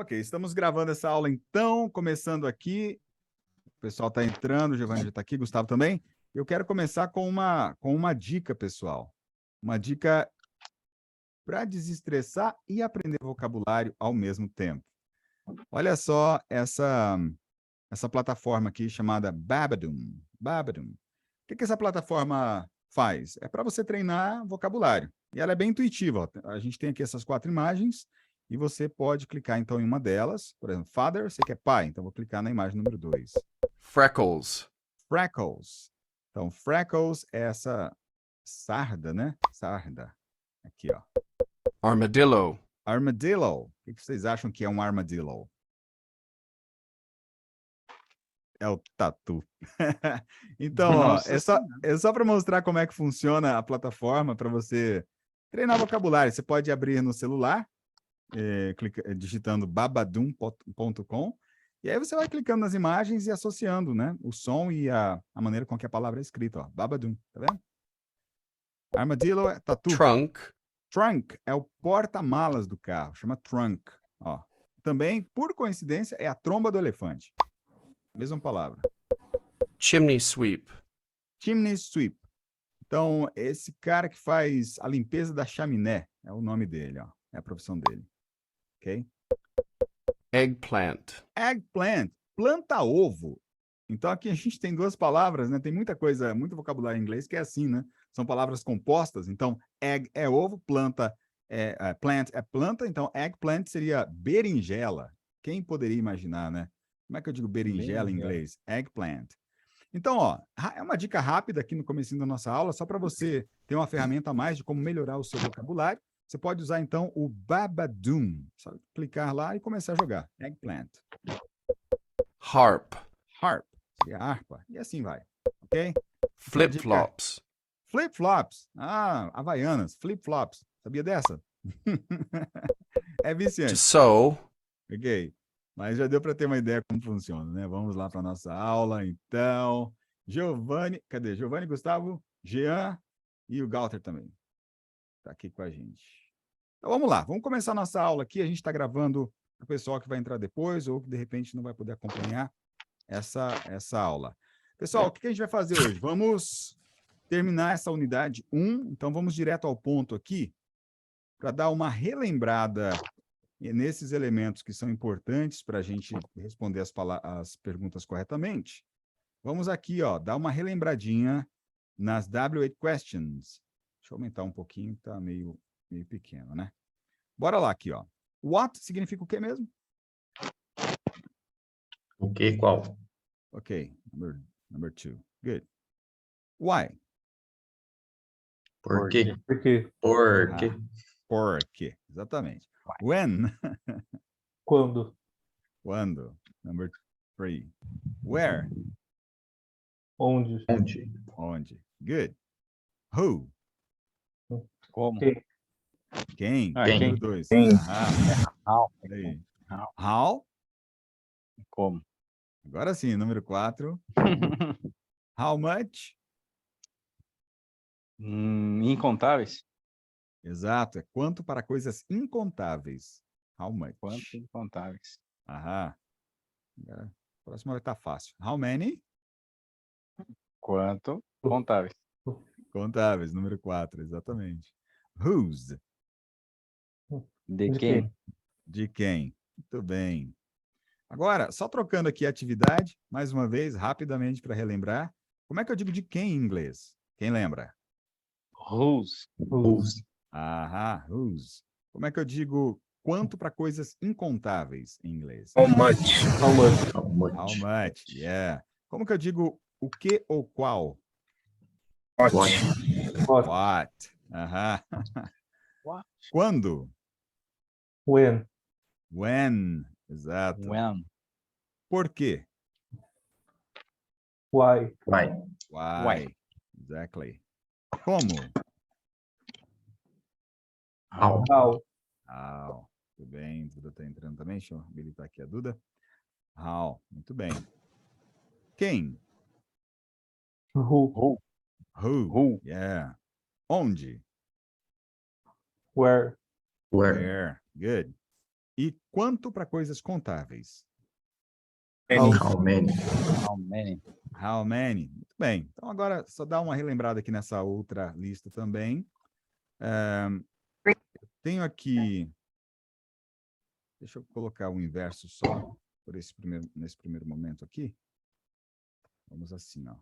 Ok, estamos gravando essa aula então, começando aqui. O pessoal está entrando, o Giovanni já está aqui, Gustavo também. Eu quero começar com uma dica, pessoal. Uma dica para desestressar e aprender vocabulário ao mesmo tempo. Olha só essa plataforma aqui chamada Babbadoo. Babbadoo. O que essa plataforma faz? É para você treinar vocabulário. E ela é bem intuitiva. Ó. A gente tem aqui essas 4 imagens e você pode clicar, então, em uma delas. Por exemplo, father, você quer pai. Então, vou clicar na imagem número 2. Freckles. Freckles. Então, freckles é essa sarda, né? Sarda. Aqui, ó. Armadillo. Armadillo. O que vocês acham que é um armadillo? É o tatu. Então, ó, Nossa é só para mostrar como é que funciona a plataforma para você treinar vocabulário. Você pode abrir no celular, digitando babadoom.com, e aí você vai clicando nas imagens e associando, né, o som e a maneira com que a palavra é escrita. Ó, Babadoom, tá vendo? Armadillo é tatu. Trunk. Trunk é o porta-malas do carro, chama trunk. Ó. Também, por coincidência, é a tromba do elefante. Mesma palavra. Chimney sweep. Chimney sweep. Então, esse cara que faz a limpeza da chaminé, é o nome dele, ó. É a profissão dele. Ok? Eggplant. Eggplant, planta-ovo. Então, aqui a gente tem 2 palavras, né? Tem muita coisa, muito vocabulário em inglês que é assim, né? São palavras compostas. Então, egg é ovo, planta plant é planta. Então, eggplant seria berinjela. Quem poderia imaginar, né? Como é que eu digo berinjela em inglês? Eggplant. Então, ó, é uma dica rápida aqui no comecinho da nossa aula, só para você ter uma ferramenta a mais de como melhorar o seu vocabulário. Você pode usar, então, o Babadoom. Só clicar lá e começar a jogar. Eggplant. Harp. Harp, seria harpa. E assim vai, ok? Flip-flops. Flip-flops. Ah, havaianas, flip-flops. Sabia dessa? É To viciante. sew. Ok. Mas já deu para ter uma ideia como funciona, né? Vamos lá para a nossa aula, então. Giovanni, cadê? Giovanni, Gustavo, Jean e o Galter também. Está aqui com a gente. Então vamos lá, vamos começar a nossa aula aqui. A gente está gravando para o pessoal que vai entrar depois ou que de repente não vai poder acompanhar essa aula. Pessoal, o que a gente vai fazer hoje? Vamos terminar essa unidade 1, então vamos direto ao ponto aqui, para dar uma relembrada nesses elementos que são importantes para a gente responder as perguntas corretamente. Vamos aqui, ó, dar uma relembradinha nas W8 questions. Deixa eu aumentar um pouquinho, tá meio pequeno, né? Bora lá aqui, ó. What significa o que mesmo? O que? Qual? Ok, number 2. Good. Why? Por quê? Por quê? Por quê? Por quê? Exatamente. When? Quando? Quando? Number 3. Where? Onde? Onde? Onde? Good. Who? Como? Quem? Quem? Ah, Quem? Número 2. Quem? How? Aí. How? Como? Agora sim, número 4. How much? Incontáveis? Exato, é quanto para coisas incontáveis. How much? Quanto incontáveis? Aham. Agora, a próxima vai estar fácil. How many? Quanto contáveis? Contáveis, número 4, exatamente. Whose? De quem? De quem? Muito bem. Agora, só trocando aqui a atividade, mais uma vez, rapidamente para relembrar. Como é que eu digo de quem em inglês? Quem lembra? Whose? Whose? Aham, whose. Como é que eu digo quanto para coisas incontáveis em inglês? How much? How much? How much? How much? Yeah. Como que eu digo o que ou qual? What? What? What? Aham. What? Quando? When? When? Exato. When? Por quê? Why? Why? Why? Exactly. Como? How? How? How? Muito bem, Duda está entrando também. Deixa eu habilitar aqui a Duda. How? Muito bem. Quem? Who? Who? Who? Who? Yeah. Onde? Where? Where? Where? Good. E quanto para coisas contáveis? Many. How many? How many? How many? Muito bem. Então, agora, só dá uma relembrada aqui nessa outra lista também. Tenho aqui... Deixa eu colocar o inverso só por nesse primeiro momento aqui. Vamos assim, ó.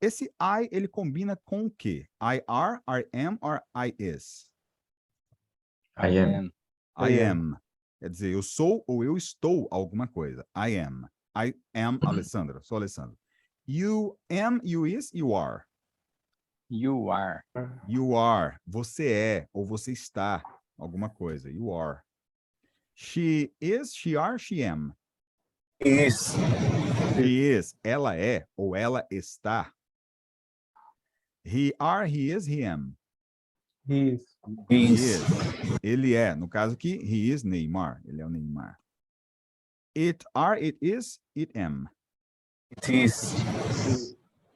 Esse I, ele combina com o quê? I are, I am, or I is? I am. I am. Quer dizer, eu sou ou eu estou alguma coisa. I am. I am Alessandro. Sou Alessandro. You am, you is, you are. You are. You are. Você é ou você está alguma coisa. You are. She is, she are, she am. Is. He is. Ela é ou ela está. He are, he is, he am. Is. He is. Ele é. No caso aqui, he is Neymar. Ele é o Neymar. It are, it is, it am. It is.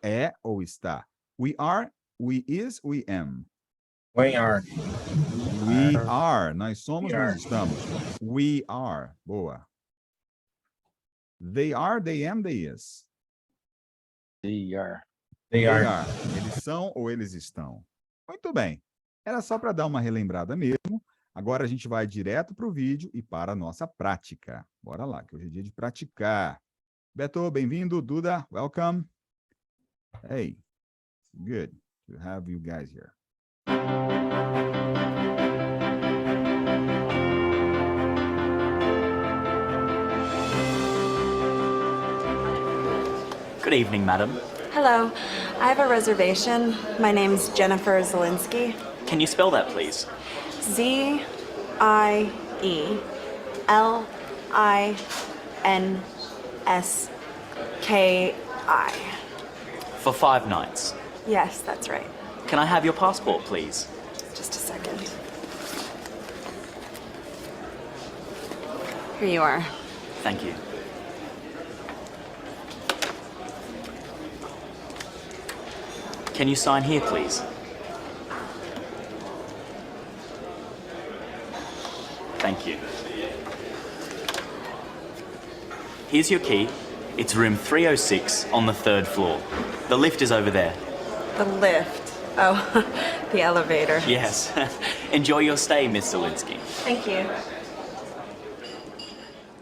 É ou está. We are, we is, we am. We are. We are. Nós somos, We nós are. estamos. We are. Boa. They are, they am, they is. They are. They They are. are. Eles são ou eles estão. Muito bem. Era só para dar uma relembrada mesmo. Agora a gente vai direto para o vídeo e para a nossa prática. Bora lá, que hoje é dia de praticar. Beto, bem-vindo. Duda, welcome. Hey, good to have you guys here. Good evening, madam. Hello. I have a reservation. My name's Jennifer Zielinski. Can you spell that, please? Zielinski. For 5 nights. Yes, that's right. Can I have your passport, please? Just a second. Here you are. Thank you. Can you sign here, please? Thank you. Here's your key. It's room 306 on the 3rd floor. The lift is over there. The lift. Oh, the elevator. Yes. Enjoy your stay, Miss Zielinski. Thank you.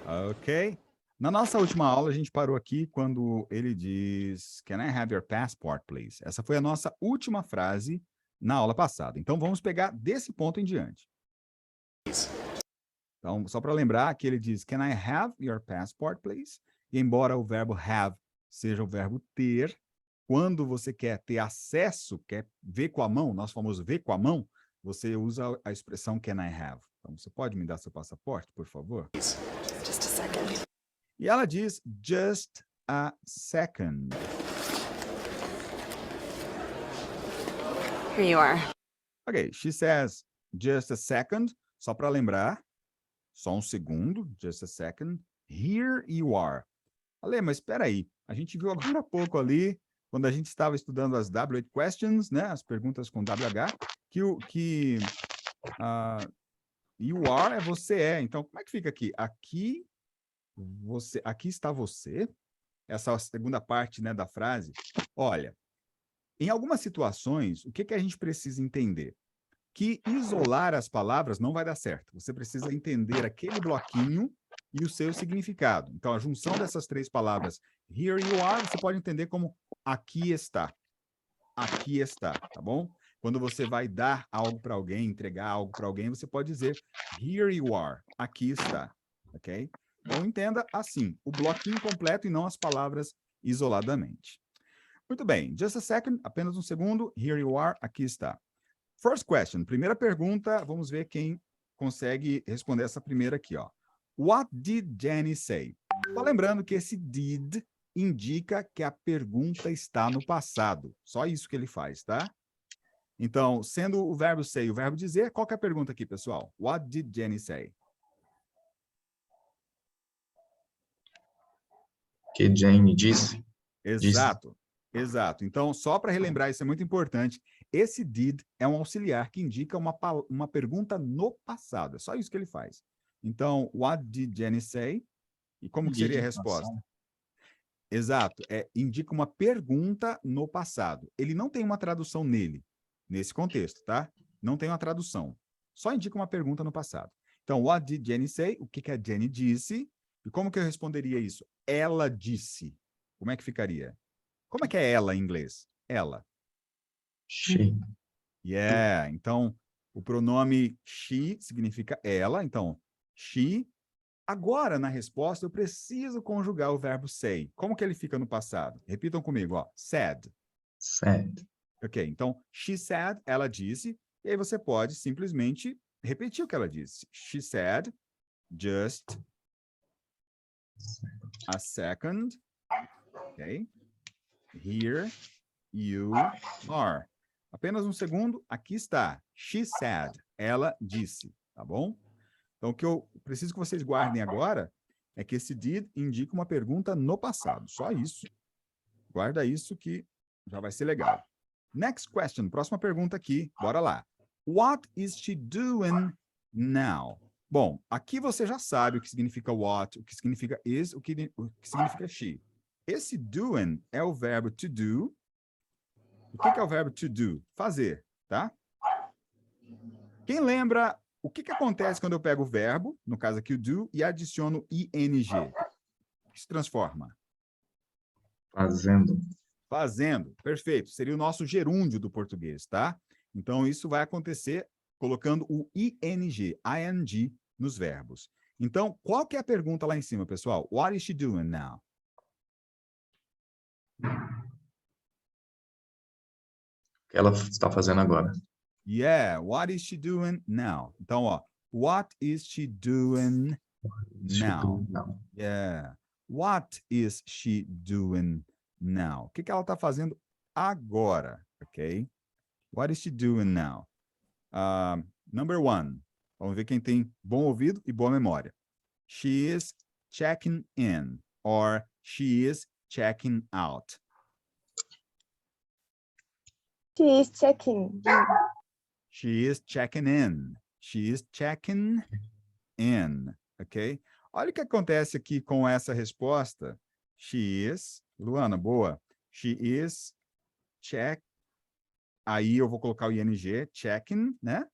Ok. Na nossa última aula, a gente parou aqui quando ele diz Can I have your passport, please? Essa foi a nossa última frase na aula passada. Então, vamos pegar desse ponto em diante. Então, só para lembrar que ele diz Can I have your passport, please? E embora o verbo have seja o verbo ter, quando você quer ter acesso, quer ver com a mão, nosso famoso ver com a mão, você usa a expressão Can I have? Então, você pode me dar seu passaporte, por favor? Just a second. E ela diz, just a second. Here you are. Ok, she says, just a second. Só para lembrar, só um segundo, just a second. Here you are. Ale, mas espera aí. A gente viu agora há pouco ali, quando a gente estava estudando as W8 questions, né, as perguntas com WH, que you are é você é. Então, como é que fica aqui? Aqui está você, essa segunda parte, né, da frase. Olha, em algumas situações, o que a gente precisa entender? Que isolar as palavras não vai dar certo. Você precisa entender aquele bloquinho e o seu significado. Então, a junção dessas três palavras, here you are, você pode entender como aqui está. Aqui está, tá bom? Quando você vai dar algo para alguém, entregar algo para alguém, você pode dizer, here you are, aqui está, ok? Então, entenda assim, o bloquinho completo e não as palavras isoladamente. Muito bem, just a second, apenas um segundo, here you are, aqui está. First question, primeira pergunta, vamos ver quem consegue responder essa primeira aqui, ó. What did Jenny say? Só lembrando que esse did indica que a pergunta está no passado. Só isso que ele faz, tá? Então, sendo o verbo say, o verbo dizer, qual que é a pergunta aqui, pessoal? What did Jenny say? Que Jane disse. Exato, exato. Então, só para relembrar, isso é muito importante. esse did é um auxiliar que indica uma pergunta no passado. É só isso que ele faz. Então, what did Jenny say? E como que seria a resposta? Exato. Indica uma pergunta no passado. Ele não tem uma tradução nesse contexto, tá? Não tem uma tradução. Só indica uma pergunta no passado. Então, what did Jenny say? O que a Jenny disse? E como que eu responderia isso? Ela disse. Como é que ficaria? Como é que é ela em inglês? Ela. She. Yeah. Então, o pronome she significa ela. Então, she. Agora, na resposta, eu preciso conjugar o verbo say. Como que ele fica no passado? Repitam comigo, ó. Said. Said. Ok, então, she said, ela disse, e aí você pode simplesmente repetir o que ela disse. She said, just a second, ok? Here you are. Apenas um segundo, aqui está. She said, ela disse, tá bom? Então, o que eu preciso que vocês guardem agora é que esse did indica uma pergunta no passado. Só isso. Guarda isso que já vai ser legal. Next question. Próxima pergunta aqui. Bora lá. What is she doing now? Bom, aqui você já sabe o que significa what, o que significa is, o que significa she. Esse doing é o verbo to do. O que é o verbo to do? Fazer, tá? Quem lembra o que acontece quando eu pego o verbo, no caso aqui o do, e adiciono ing? O que se transforma? Fazendo. Fazendo, perfeito. Seria o nosso gerúndio do português, tá? Então, isso vai acontecer colocando o ing, nos verbos. Então, qual que é a pergunta lá em cima, pessoal? What is she doing now? O que ela está fazendo agora? Yeah, what is she doing now? Então, ó, what is she doing now? Não. Yeah. What is she doing now? O que ela está fazendo agora, ok? What is she doing now? Number one. Vamos ver quem tem bom ouvido e boa memória. She is checking in or she is checking out. She is checking. She is checking in. She is checking in, ok? Olha o que acontece aqui com essa resposta. She is, Luana, boa. She is check. Aí eu vou colocar o ing, checking, né?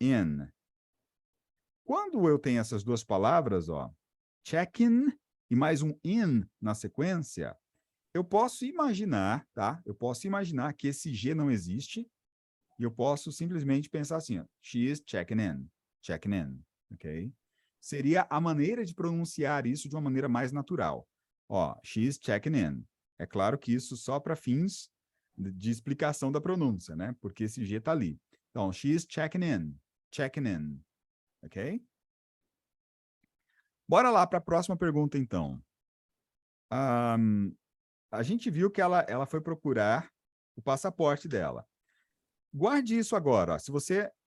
In. Quando eu tenho essas duas palavras, ó, check-in e mais um in na sequência, eu posso imaginar, tá? Eu posso imaginar que esse G não existe e eu posso simplesmente pensar assim, ó, she is checking in, ok? Seria a maneira de pronunciar isso de uma maneira mais natural. Ó, she is checking in. É claro que isso só para fins de explicação da pronúncia, né? Porque esse G tá ali. Então, she is checking in, ok? Bora lá para a próxima pergunta, então. A gente viu que ela foi procurar o passaporte dela. Guarde isso agora. Ó.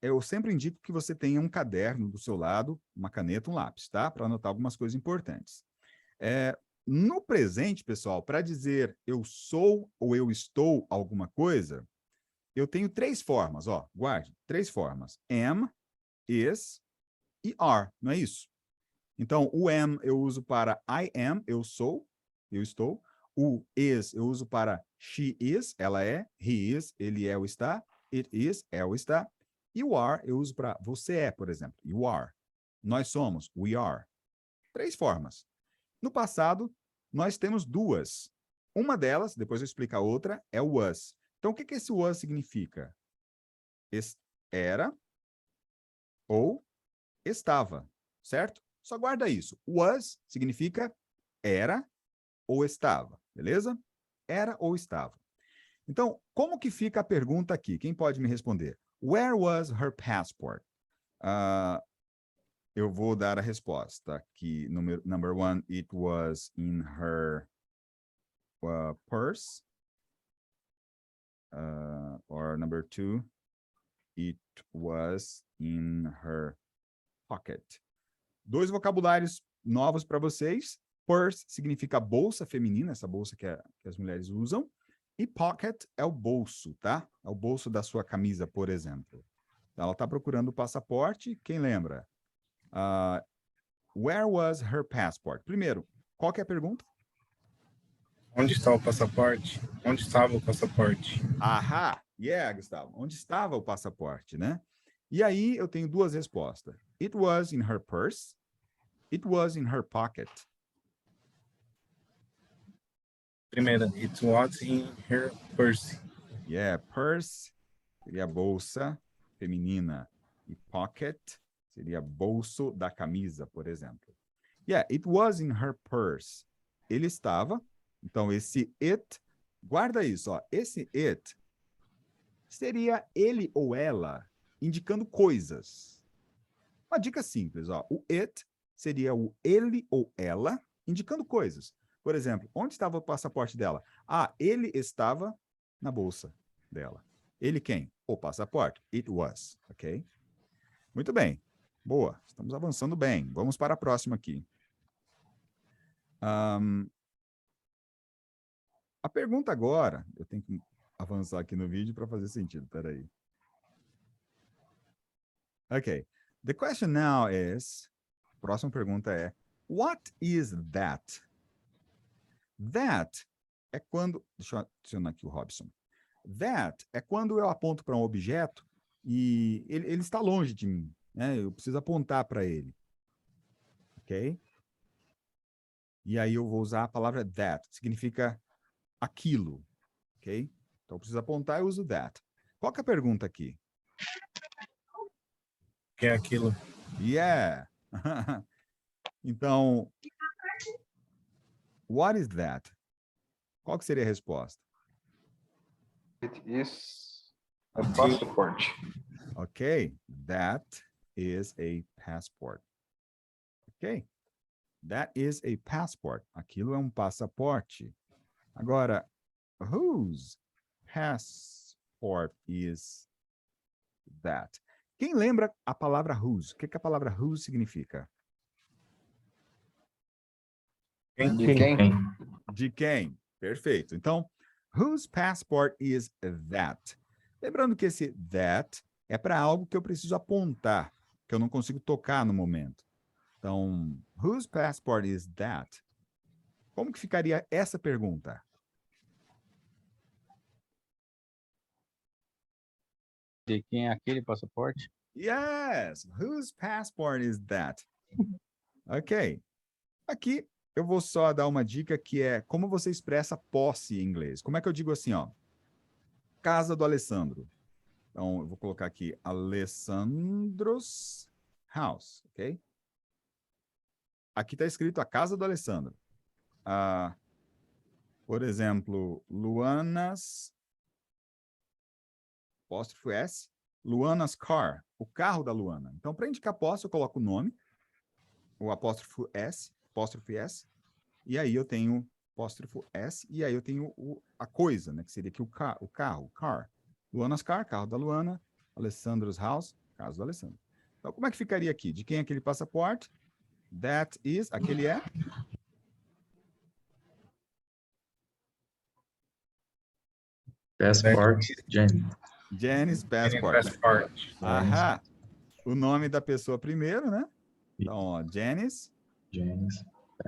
Eu sempre indico que você tenha um caderno do seu lado, uma caneta, um lápis, tá? Para anotar algumas coisas importantes. No presente, pessoal, para dizer eu sou ou eu estou alguma coisa, eu tenho três formas, ó. Guarde, três formas. Am, is e are, não é isso? Então, o am eu uso para I am, eu sou, eu estou. O is eu uso para she is, ela é. He is, ele é ou está. It is, é ou está. E o are eu uso para você é, por exemplo. You are. Nós somos, we are. Três formas. No passado, nós temos duas. Uma delas, depois eu explico a outra, é o was. Então, o que esse was significa? Era ou estava, certo? Só guarda isso. Was significa era ou estava, beleza? Era ou estava. Então, como que fica a pergunta aqui? Quem pode me responder? Where was her passport? Eu vou dar a resposta aqui. Number one, it was in her purse. Or number two, it was in her pocket. Dois vocabulários novos para vocês. Purse significa bolsa feminina, essa bolsa que as mulheres usam. E pocket é o bolso, tá? É o bolso da sua camisa, por exemplo. Então, ela está procurando o passaporte. Quem lembra? Where was her passport? Primeiro, qual que é a pergunta? Onde está o passaporte? Onde estava o passaporte? Ahá, yeah, Gustavo. Onde estava o passaporte, né? E aí eu tenho duas respostas. It was in her purse. It was in her pocket. Primeira, it was in her purse. Yeah, purse seria bolsa feminina. E pocket seria bolso da camisa, por exemplo. Yeah, it was in her purse. Ele estava. Então, esse it, guarda isso, ó. Esse it seria ele ou ela indicando coisas. Uma dica simples, ó. O it seria o ele ou ela indicando coisas. Por exemplo, onde estava o passaporte dela? Ah, ele estava na bolsa dela. Ele quem? O passaporte. It was, ok? Muito bem. Boa. Estamos avançando bem. Vamos para a próxima aqui. A pergunta agora, eu tenho que avançar aqui no vídeo para fazer sentido. Espera aí. Ok. The question now is, a próxima pergunta é, what is that? That é quando, deixa eu adicionar aqui o Robson. That é quando eu aponto para um objeto e ele está longe de mim, né? Eu preciso apontar para ele. Ok? E aí eu vou usar a palavra that, que significa aquilo. Ok? Então eu preciso apontar, eu uso that. Qual que é a pergunta aqui? Que é aquilo? Yeah! Então, what is that? Qual que seria a resposta? It is a passport. Ok, that is a passport. Ok, that is a passport. Aquilo é um passaporte. Agora, whose passport is that? Quem lembra a palavra whose? O que a palavra whose significa? De quem? De quem? Perfeito. Então, whose passport is that? Lembrando que esse that é para algo que eu preciso apontar, que eu não consigo tocar no momento. Então, whose passport is that? Como que ficaria essa pergunta? De quem é aquele passaporte? Yes, whose passport is that? Ok. Aqui eu vou só dar uma dica que é como você expressa posse em inglês. Como é que eu digo assim, ó? Casa do Alessandro. Então, eu vou colocar aqui Alessandro's house, ok? Aqui está escrito a casa do Alessandro. Por exemplo, Luana's, apóstrofo S, Luana's car, o carro da Luana. Então, para indicar posse, eu coloco o nome, o apóstrofo S, e aí eu tenho apóstrofo S, e aí eu tenho a coisa, né, que seria aqui o carro, car. Luana's car, carro da Luana, Alessandro's house, casa do Alessandro. Então, como é que ficaria aqui? De quem é aquele passaporte? That is, aquele é? Passport, Jenny. Jenny's passport. Passport. Ahá. O nome da pessoa primeiro, né? Então, ó, Jenny's Jenny's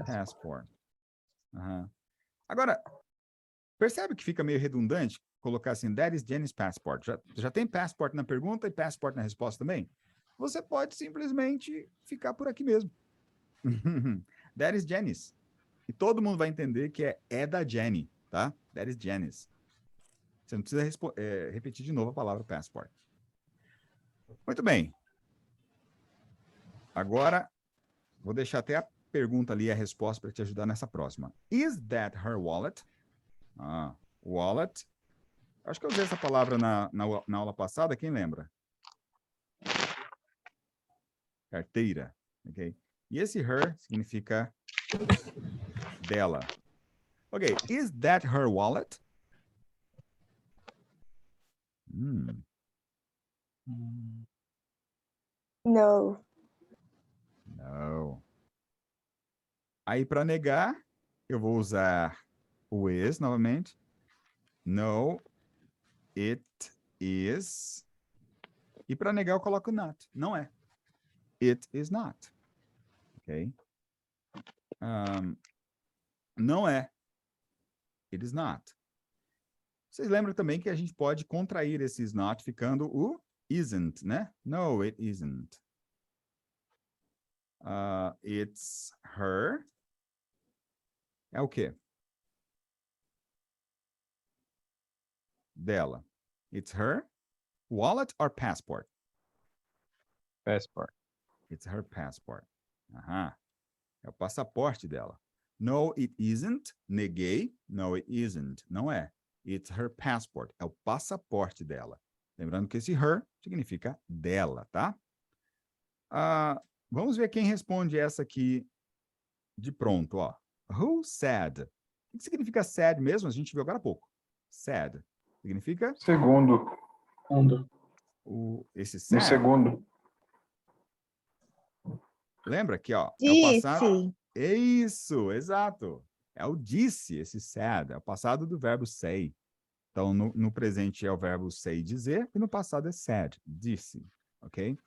passport. Aham. Agora, percebe que fica meio redundante colocar assim, that is Jenny's passport. Já tem passport na pergunta e passport na resposta também? Você pode simplesmente ficar por aqui mesmo. That is Jenny's. E todo mundo vai entender que é da Jenny, tá? That is Jenny's. Você não precisa repetir de novo a palavra passport. Muito bem. Agora, vou deixar até a pergunta ali, a resposta para te ajudar nessa próxima. Is that her wallet? Wallet. Acho que eu usei essa palavra na aula passada, quem lembra? Carteira, ok? E esse her significa dela. Ok, is that her wallet? No. Não. Aí, para negar, eu vou usar o is novamente. No, it is. E para negar eu coloco not. Não é. It is not. Ok? Não é. It is not. Vocês lembram também que a gente pode contrair esse is not ficando o isn't, né? No, it isn't. It's her. É o quê? Dela. It's her wallet or passport? Passport. It's her passport. Aham. É o passaporte dela. No, it isn't. Neguei. No, it isn't. Não é. It's her passport. É o passaporte dela. Lembrando que esse her significa dela, tá? Vamos ver quem responde essa aqui de pronto, ó. Who said? O que significa sad mesmo? A gente viu agora há pouco. Sad. Significa? Segundo. Esse No sad. segundo. Lembra aqui, ó. É o passado. Disse. É isso, exato. É o disse, esse said. É o passado do verbo say. Então, no presente é o verbo say, dizer, e no passado é said, disse. Ok?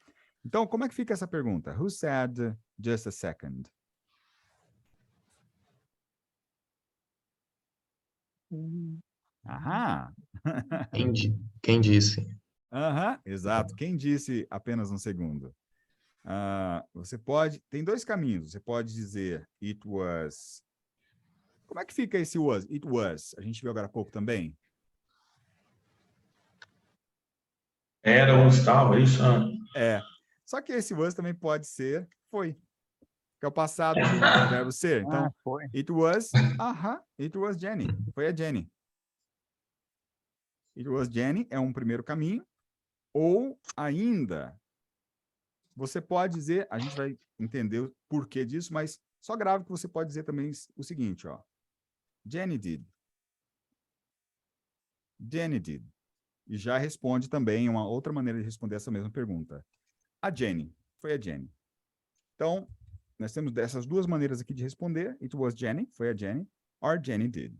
Então, como é que fica essa pergunta? Who said just a second? Aham. Quem disse? Aham, exato. Quem disse apenas um segundo? Você pode... Tem dois caminhos. Você pode dizer it was... Como é que fica esse was? It was. A gente viu agora há pouco também. Era ou estava, isso? É. Só que esse was também pode ser foi. Que é o passado do verbo ser. Então, Foi. it was... It was Jenny. Foi a Jenny. It was Jenny é um primeiro caminho. Ou ainda... Você pode dizer, a gente vai entender o porquê disso, mas só grave que você pode dizer também o seguinte, ó. Jenny did. Jenny did. E já responde também uma outra maneira de responder essa mesma pergunta. A Jenny. Foi a Jenny. Então, nós temos dessas duas maneiras aqui de responder. It was Jenny. Foi a Jenny. Or Jenny did.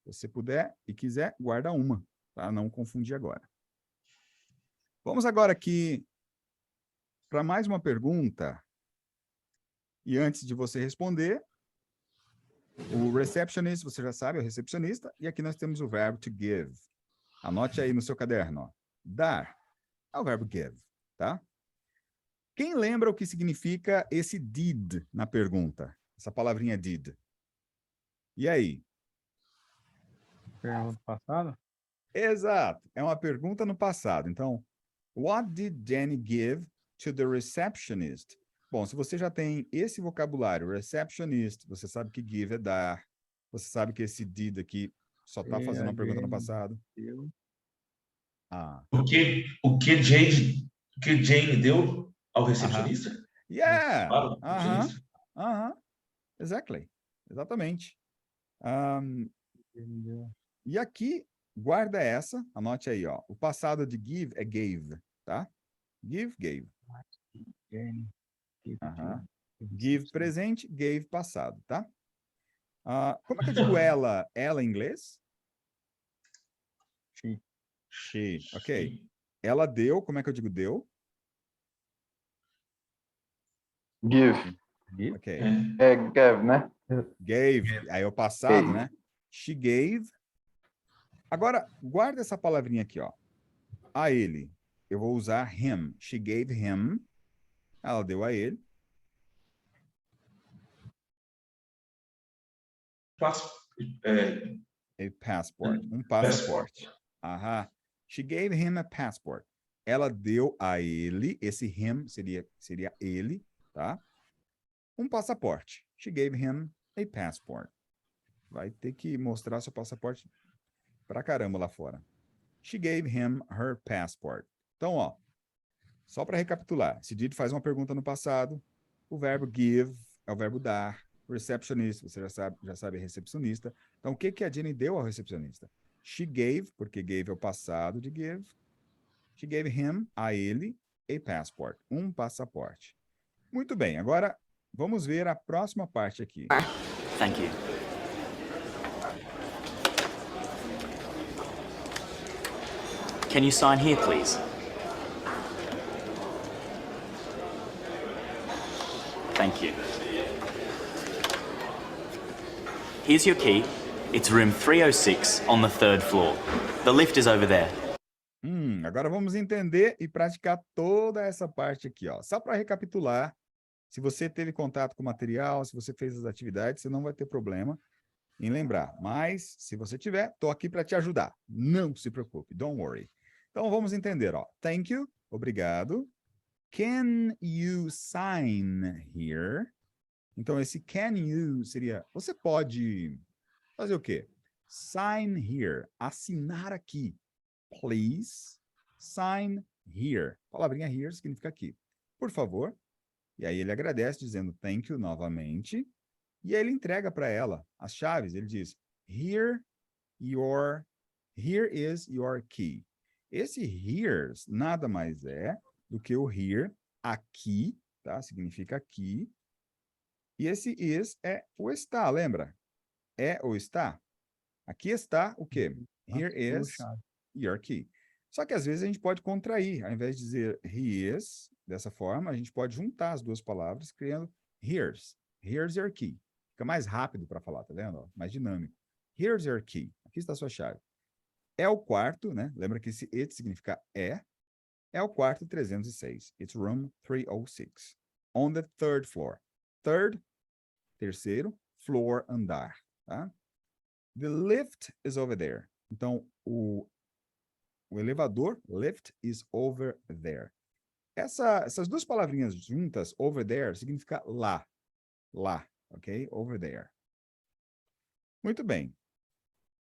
Se você puder e quiser, guarda uma, para não confundir agora. Vamos agora aqui para mais uma pergunta. E antes de você responder, o receptionist, você já sabe, é o recepcionista. E aqui nós temos o verbo to give. Anote aí no seu caderno, ó. Dar é o verbo give, tá? Quem lembra o que significa esse did na pergunta? Essa palavrinha did. E aí? Pergunta passada? Exato. É uma pergunta no passado. Então, what did Jenny give to the receptionist? Bom, se você já tem esse vocabulário, receptionist, você sabe que give é dar. Você sabe que esse did aqui só está fazendo uma pergunta no passado. O que Jane deu ao recepcionista? Yeah! Claro, recepcionista. Exactly. Exatamente. E aqui, guarda essa, anote aí, ó. O passado de give é gave, tá? Give, gave. Give presente, gave passado, tá? Como é que eu digo ela em inglês? She, ok. Ela deu, como é que eu digo deu? Give. Ok. É gave, né? Gave, aí é o passado, Gave. né? She gave. Agora, guarda essa palavrinha aqui, ó. A ele. Eu vou usar him. She gave him. Ela deu a ele. A passport. Um passaporte. She gave him a passport. Ela deu a ele, esse him seria ele, tá? Um passaporte. She gave him a passport. Vai ter que mostrar seu passaporte pra caramba lá fora. She gave him her passport. Então, ó, só para recapitular. Esse did faz uma pergunta no passado. O verbo give é o verbo dar. Receptionist, você já sabe, é recepcionista. Então, o que a Jenny deu ao recepcionista? She gave, porque gave é o passado de give. She gave him, a ele, a passport. Um passaporte. Muito bem, agora vamos ver a próxima parte aqui. Thank you. Can you sign here, please? Thank you. Here's your key. It's room 306 on the third floor. The lift is over there. Agora vamos entender e praticar toda essa parte aqui, ó. Só para recapitular, se você teve contato com o material, se você fez as atividades, você não vai ter problema em lembrar. Mas, se você tiver, estou aqui para te ajudar. Não se preocupe, don't worry. Então, vamos entender, ó. Thank you, obrigado. Can you sign here? Então, esse can you seria, você pode fazer o quê? Sign here, assinar aqui. Please, sign here. A palavrinha here significa aqui. Por favor. E aí ele agradece dizendo thank you novamente. E aí ele entrega para ela as chaves. Ele diz, here is your key. Esse here nada mais é do que o here, aqui, tá? Significa aqui. E esse is é o está, lembra? É ou está. Aqui está o quê? Here is your key. Só que às vezes a gente pode contrair. Ao invés de dizer he is, dessa forma, a gente pode juntar as duas palavras, criando here's. Here's your key. Fica mais rápido para falar, tá vendo? Mais dinâmico. Here's your key. Aqui está a sua chave. É o quarto, né? Lembra que esse it significa é. É o quarto 306. It's room 306. On the third floor. Third, terceiro, floor, andar. Tá? The lift is over there. Então, o elevador, lift, is over there. Essas duas palavrinhas juntas, over there, significa lá. Lá, ok? Over there. Muito bem.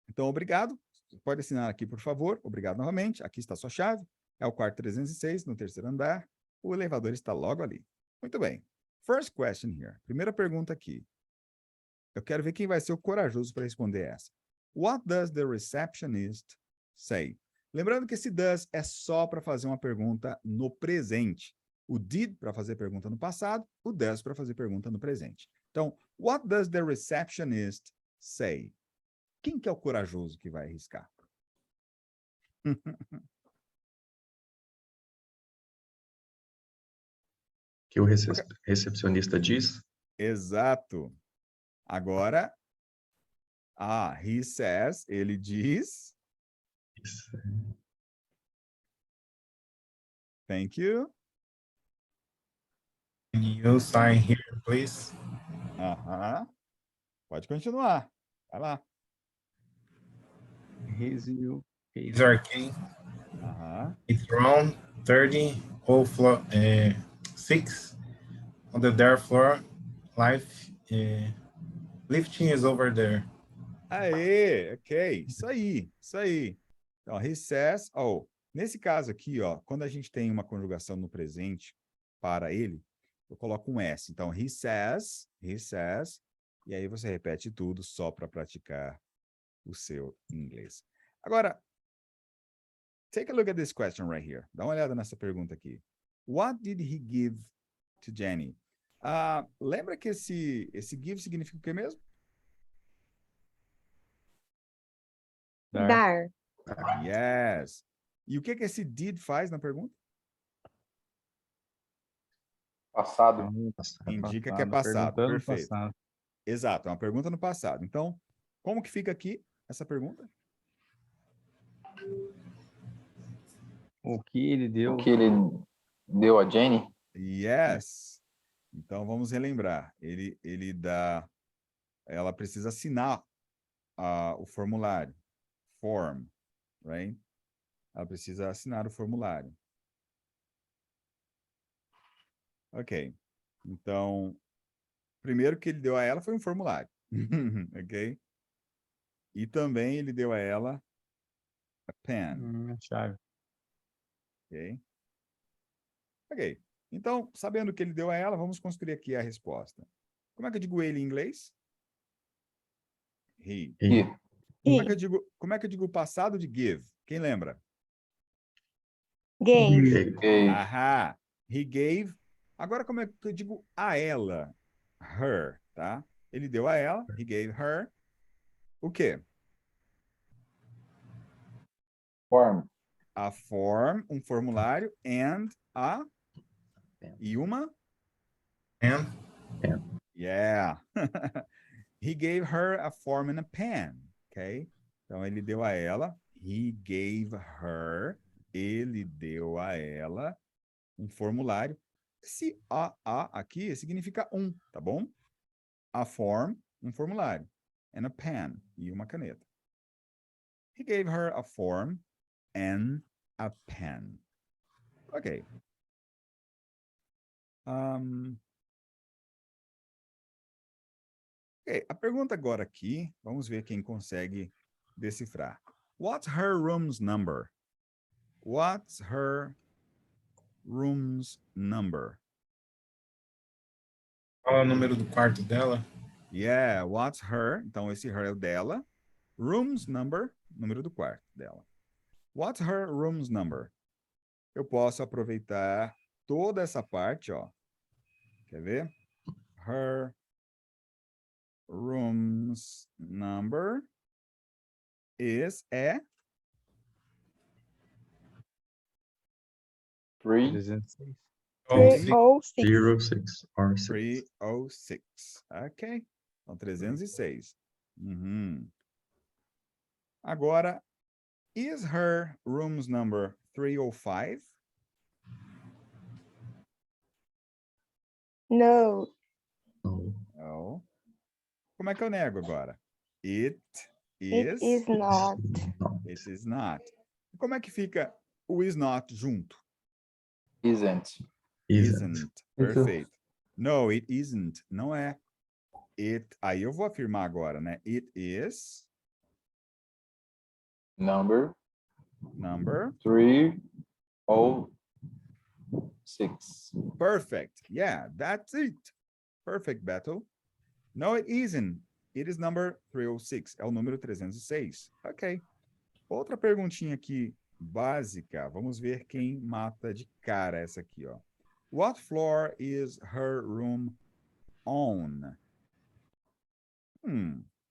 Então, obrigado. Pode assinar aqui, por favor. Obrigado novamente. Aqui está a sua chave. É o quarto 306, no terceiro andar. O elevador está logo ali. Muito bem. First question here. Primeira pergunta aqui. Eu quero ver quem vai ser o corajoso para responder essa. What does the receptionist say? Lembrando que esse does é só para fazer uma pergunta no presente. O did para fazer pergunta no passado, o does para fazer pergunta no presente. Então, what does the receptionist say? Quem que é o corajoso que vai arriscar? Que o recepcionista diz? Exato. Agora, he says, ele diz. Thank you. Can you sign here, please? Pode continuar. Vai lá. Here's your key. Here's our key. It's room 30, whole floor, 6. On the third floor, lifting is over there. Aê, ok. Isso aí, isso aí. Então, he says, nesse caso aqui, ó, quando a gente tem uma conjugação no presente para ele, eu coloco um S. Então, he says, e aí você repete tudo só para praticar o seu inglês. Agora, take a look at this question right here. Dá uma olhada nessa pergunta aqui. What did he give to Jenny? Lembra que esse give significa o que mesmo? Dar. Yes. E o que esse did faz na pergunta? Passado. Indica que é passado. Perguntando no Perfeito. passado. Exato, é uma pergunta no passado. Então, como que fica aqui essa pergunta? O que ele deu? O que ele deu a Jenny? Yes. Então, vamos relembrar. Ele dá... Ela precisa assinar o formulário. Form, right? Ela precisa assinar o formulário. Ok. Então, primeiro que ele deu a ela foi um formulário. Ok? E também ele deu a ela a pen. Chave. Ok? Ok. Então, sabendo o que ele deu a ela, vamos construir aqui a resposta. Como é que eu digo ele em inglês? He. Como é que eu digo o passado de give? Quem lembra? Gave. Ahá. He gave. Agora, como é que eu digo a ela? Her, tá? Ele deu a ela. He gave her. O quê? Form. a form, um formulário, and a... E uma? And Yeah. He gave her a form and a pen. Ok? Então, ele deu a ela. He gave her. Ele deu a ela um formulário. Esse a aqui significa um, tá bom? A form, um formulário. And a pen. E uma caneta. He gave her a form and a pen. Ok. Ok, a pergunta agora aqui, vamos ver quem consegue decifrar. What's her room's number? What's her room's number? qual é o número do quarto dela? Yeah, what's her? Então, esse her é o dela. Room's number, número do quarto dela. What's her room's number? Eu posso aproveitar toda essa parte, ó. Quer ver? Her room's number is 306. 306. 06 or 6. 306. Ok. Então, 306. Uhum. Agora, is her room's number 305? No. No. Não. Como é que eu nego agora? It It is. is not. No. It is not. Como é que fica o is not junto? Isn't. Isn't. Perfeito. No, it isn't. Não é. It. Aí eu vou afirmar agora, né? It is Number number 306. perfect. Yeah, that's it. Perfect, Beto. No, it isn't. It is number 306. É o número 306. Ok. Outra perguntinha aqui básica. Vamos ver quem mata de cara essa aqui, ó. What floor is her room on?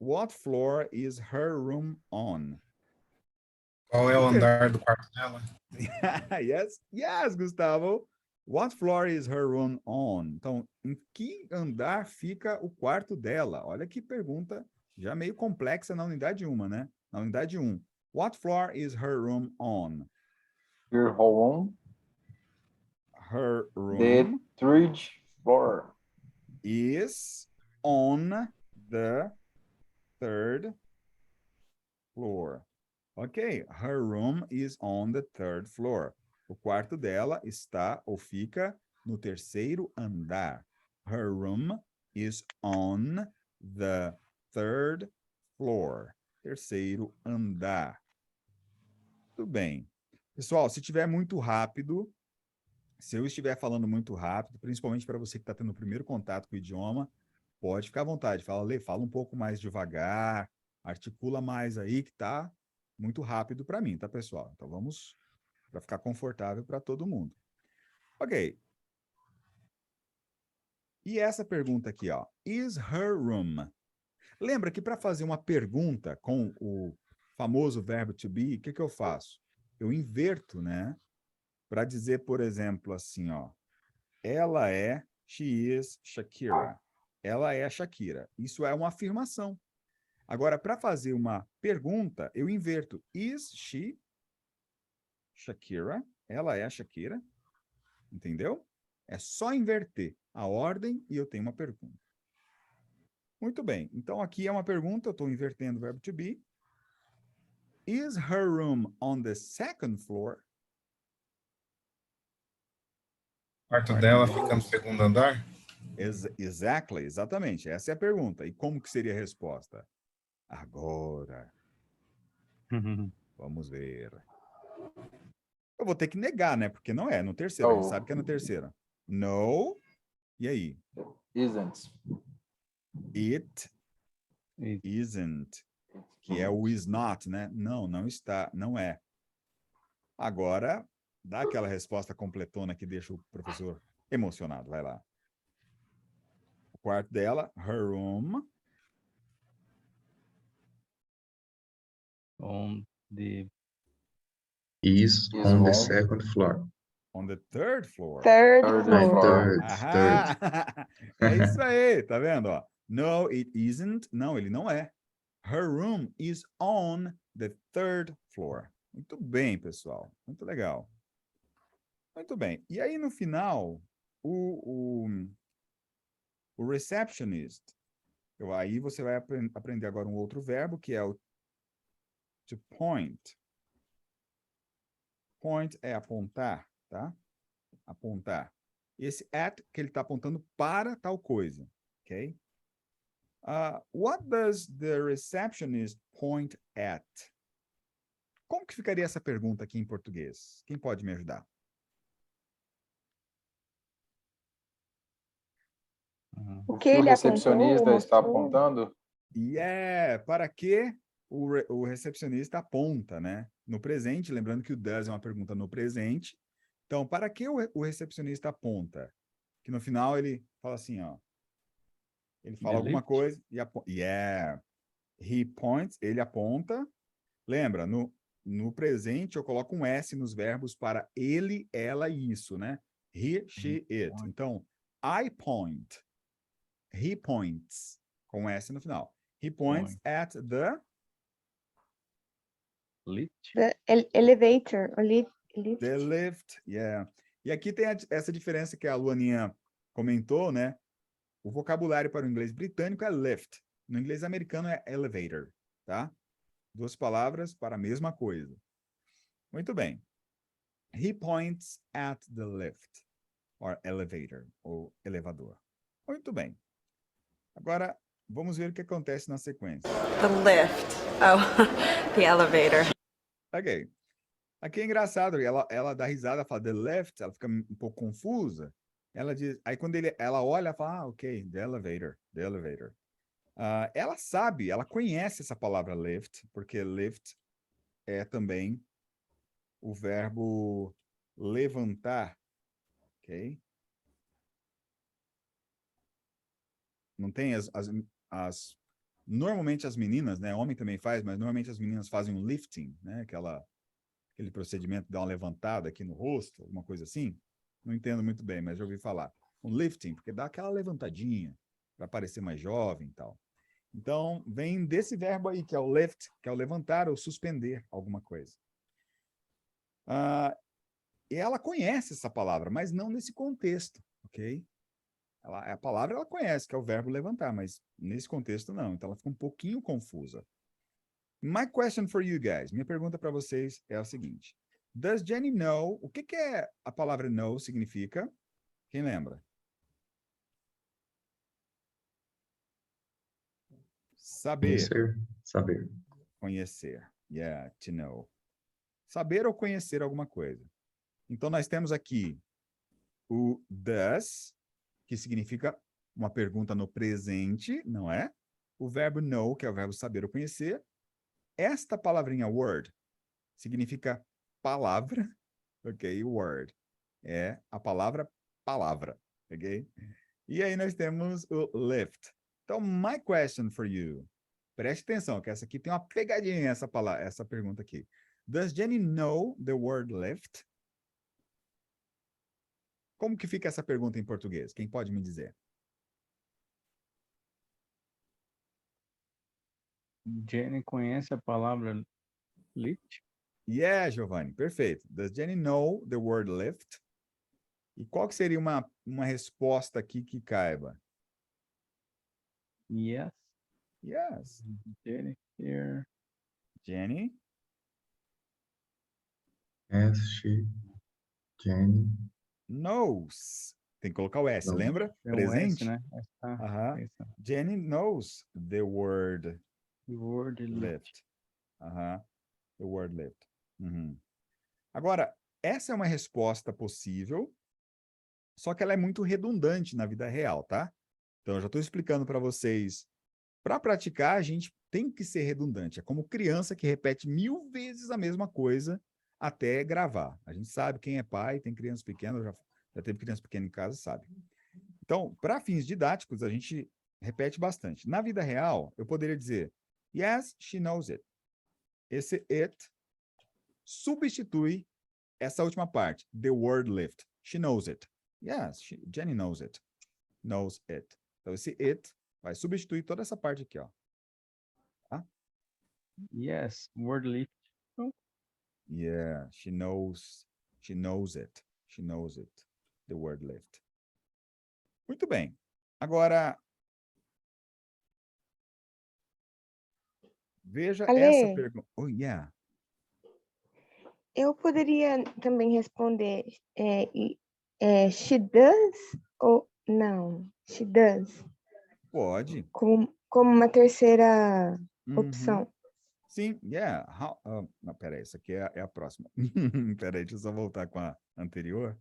What floor is her room on? Qual é o andar do quarto dela? Yes, Gustavo. What floor is her room on? Então, em que andar fica o quarto dela? Olha que pergunta já meio complexa na unidade 1, né? Na unidade 1. What floor is her room on? Your home. Her The room third floor. is on the third floor. Ok, her room is on the third floor. O quarto dela está ou fica no terceiro andar. Her room is on the third floor. Terceiro andar. Tudo bem. Pessoal, se estiver muito rápido, se eu estiver falando muito rápido, principalmente para você que está tendo o primeiro contato com o idioma, pode ficar à vontade. Fala, Lê, fala um pouco mais devagar, articula mais aí que tá muito rápido para mim, tá, pessoal? Então vamos para ficar confortável para todo mundo. Ok. E essa pergunta aqui, ó. Is her room? Lembra que para fazer uma pergunta com o famoso verbo to be, o que eu faço? Eu inverto, né? Para dizer, por exemplo, assim, ó. Ela é, she is Shakira. Ela é a Shakira. Isso é uma afirmação. Agora, para fazer uma pergunta, eu inverto. Is she Shakira? Ela é a Shakira? Entendeu? É só inverter a ordem e eu tenho uma pergunta. Muito bem. Então, aqui é uma pergunta, eu estou invertendo o verbo to be. Is her room on the second floor? O quarto dela fica no segundo andar? Exactly, exatamente. Essa é a pergunta. E como que seria a resposta? Agora. Vamos ver. Eu vou ter que negar, né? Porque não é no terceiro. A gente sabe que é no terceiro. No. E aí? Isn't. It isn't. Que é o is not, né? Não, não está. Não é. Agora, dá aquela resposta completona que deixa o professor emocionado. Vai lá. O quarto dela, her room. On the Is Is on the on second floor. On the third floor. Third Third floor. floor. Ahá! É isso aí, tá vendo? Ó? No, it isn't. Não, ele não é. Her room is on the third floor. Muito bem, pessoal. Muito legal. Muito bem. E aí, no final, o receptionist, aí você vai aprender agora um outro verbo, que é o to point. Point é apontar, tá? Apontar. Esse at que ele está apontando para tal coisa, ok? What does the receptionist point at? Como que ficaria essa pergunta aqui em português? Quem pode me ajudar? O que ele recepcionista apontou, está mostrou? apontando? E para que o recepcionista aponta, né? No presente, lembrando que o does é uma pergunta no presente. Então, para que o recepcionista aponta? Que no final ele fala assim, ó. Ele fala alguma coisa e aponta. He points, ele aponta. Lembra, no presente eu coloco um S nos verbos para ele, ela e isso, né? He, she, it. Então, I point. He points. Com S no final. He points at the... The elevator. Lift. The lift, yeah. E aqui tem essa diferença que a Luaninha comentou, né? O vocabulário para o inglês britânico é lift. No inglês americano é elevator, tá? Duas palavras para a mesma coisa. Muito bem. He points at the lift, or elevator, ou elevador. Muito bem. Agora, vamos ver o que acontece na sequência. The lift. Oh, the elevator. Ok. Aqui é engraçado, ela dá risada, fala the lift, ela fica um pouco confusa. Ela diz, aí quando ela olha, ela fala, ok, the elevator, the elevator. Ela sabe, ela conhece essa palavra lift, porque lift é também o verbo levantar, ok? Não tem normalmente as meninas, né, homem também faz, mas normalmente as meninas fazem um lifting, né, aquele procedimento de dar uma levantada aqui no rosto, alguma coisa assim. Não entendo muito bem, mas já ouvi falar. Um lifting, porque dá aquela levantadinha para parecer mais jovem e tal. Então, vem desse verbo aí, que é o lift, que é o levantar ou suspender alguma coisa. E ela conhece essa palavra, mas não nesse contexto, ok? A palavra ela conhece, que é o verbo levantar, mas nesse contexto não. Então, ela fica um pouquinho confusa. My question for you guys, minha pergunta para vocês é a seguinte. Does Jenny know, o que é a palavra know significa? Quem lembra? Saber. Saber. Conhecer. Yeah, to know. Saber ou conhecer alguma coisa. Então, nós temos aqui o does, que significa uma pergunta no presente, não é? O verbo know, que é o verbo saber ou conhecer. Esta palavrinha word significa palavra, ok? Word é a palavra, ok? E aí nós temos o lift. Então, my question for you. Preste atenção, que essa aqui tem uma pegadinha, essa pergunta aqui. Does Jenny know the word lift? Como que fica essa pergunta em português? Quem pode me dizer? Jenny conhece a palavra lift? Yeah, Giovanni, perfeito. Does Jenny know the word lift? E qual que seria uma resposta aqui que caiba? Yes. Yes. Jenny here. Jenny? Yes, Jenny Knows. Tem que colocar o S, Knows. lembra? É o Presente. S, né? Jenny knows the word Word lift. The word lift. Agora, essa é uma resposta possível, só que ela é muito redundante na vida real, tá? Então, eu já estou explicando para vocês. Para praticar, a gente tem que ser redundante. É como criança que repete 1000 vezes a mesma coisa até gravar. A gente sabe, quem é pai, tem criança pequena, já teve criança pequena em casa, sabe. Então, para fins didáticos, a gente repete bastante. Na vida real, eu poderia dizer, yes, she knows it. Esse it substitui essa última parte, the word lift. She knows it. Yes, Jenny knows it. Knows it. Então, esse it vai substituir toda essa parte aqui, ó. Tá? Yes, word lift. Yeah, she knows it. She knows it. The word lift. Muito bem. Agora, veja Ale. essa pergunta. Oh, yeah. Eu poderia também responder she does ou não? She does. Pode. Como uma terceira opção. Sim, yeah. Não, peraí, essa aqui é a próxima. Peraí, deixa eu só voltar com a anterior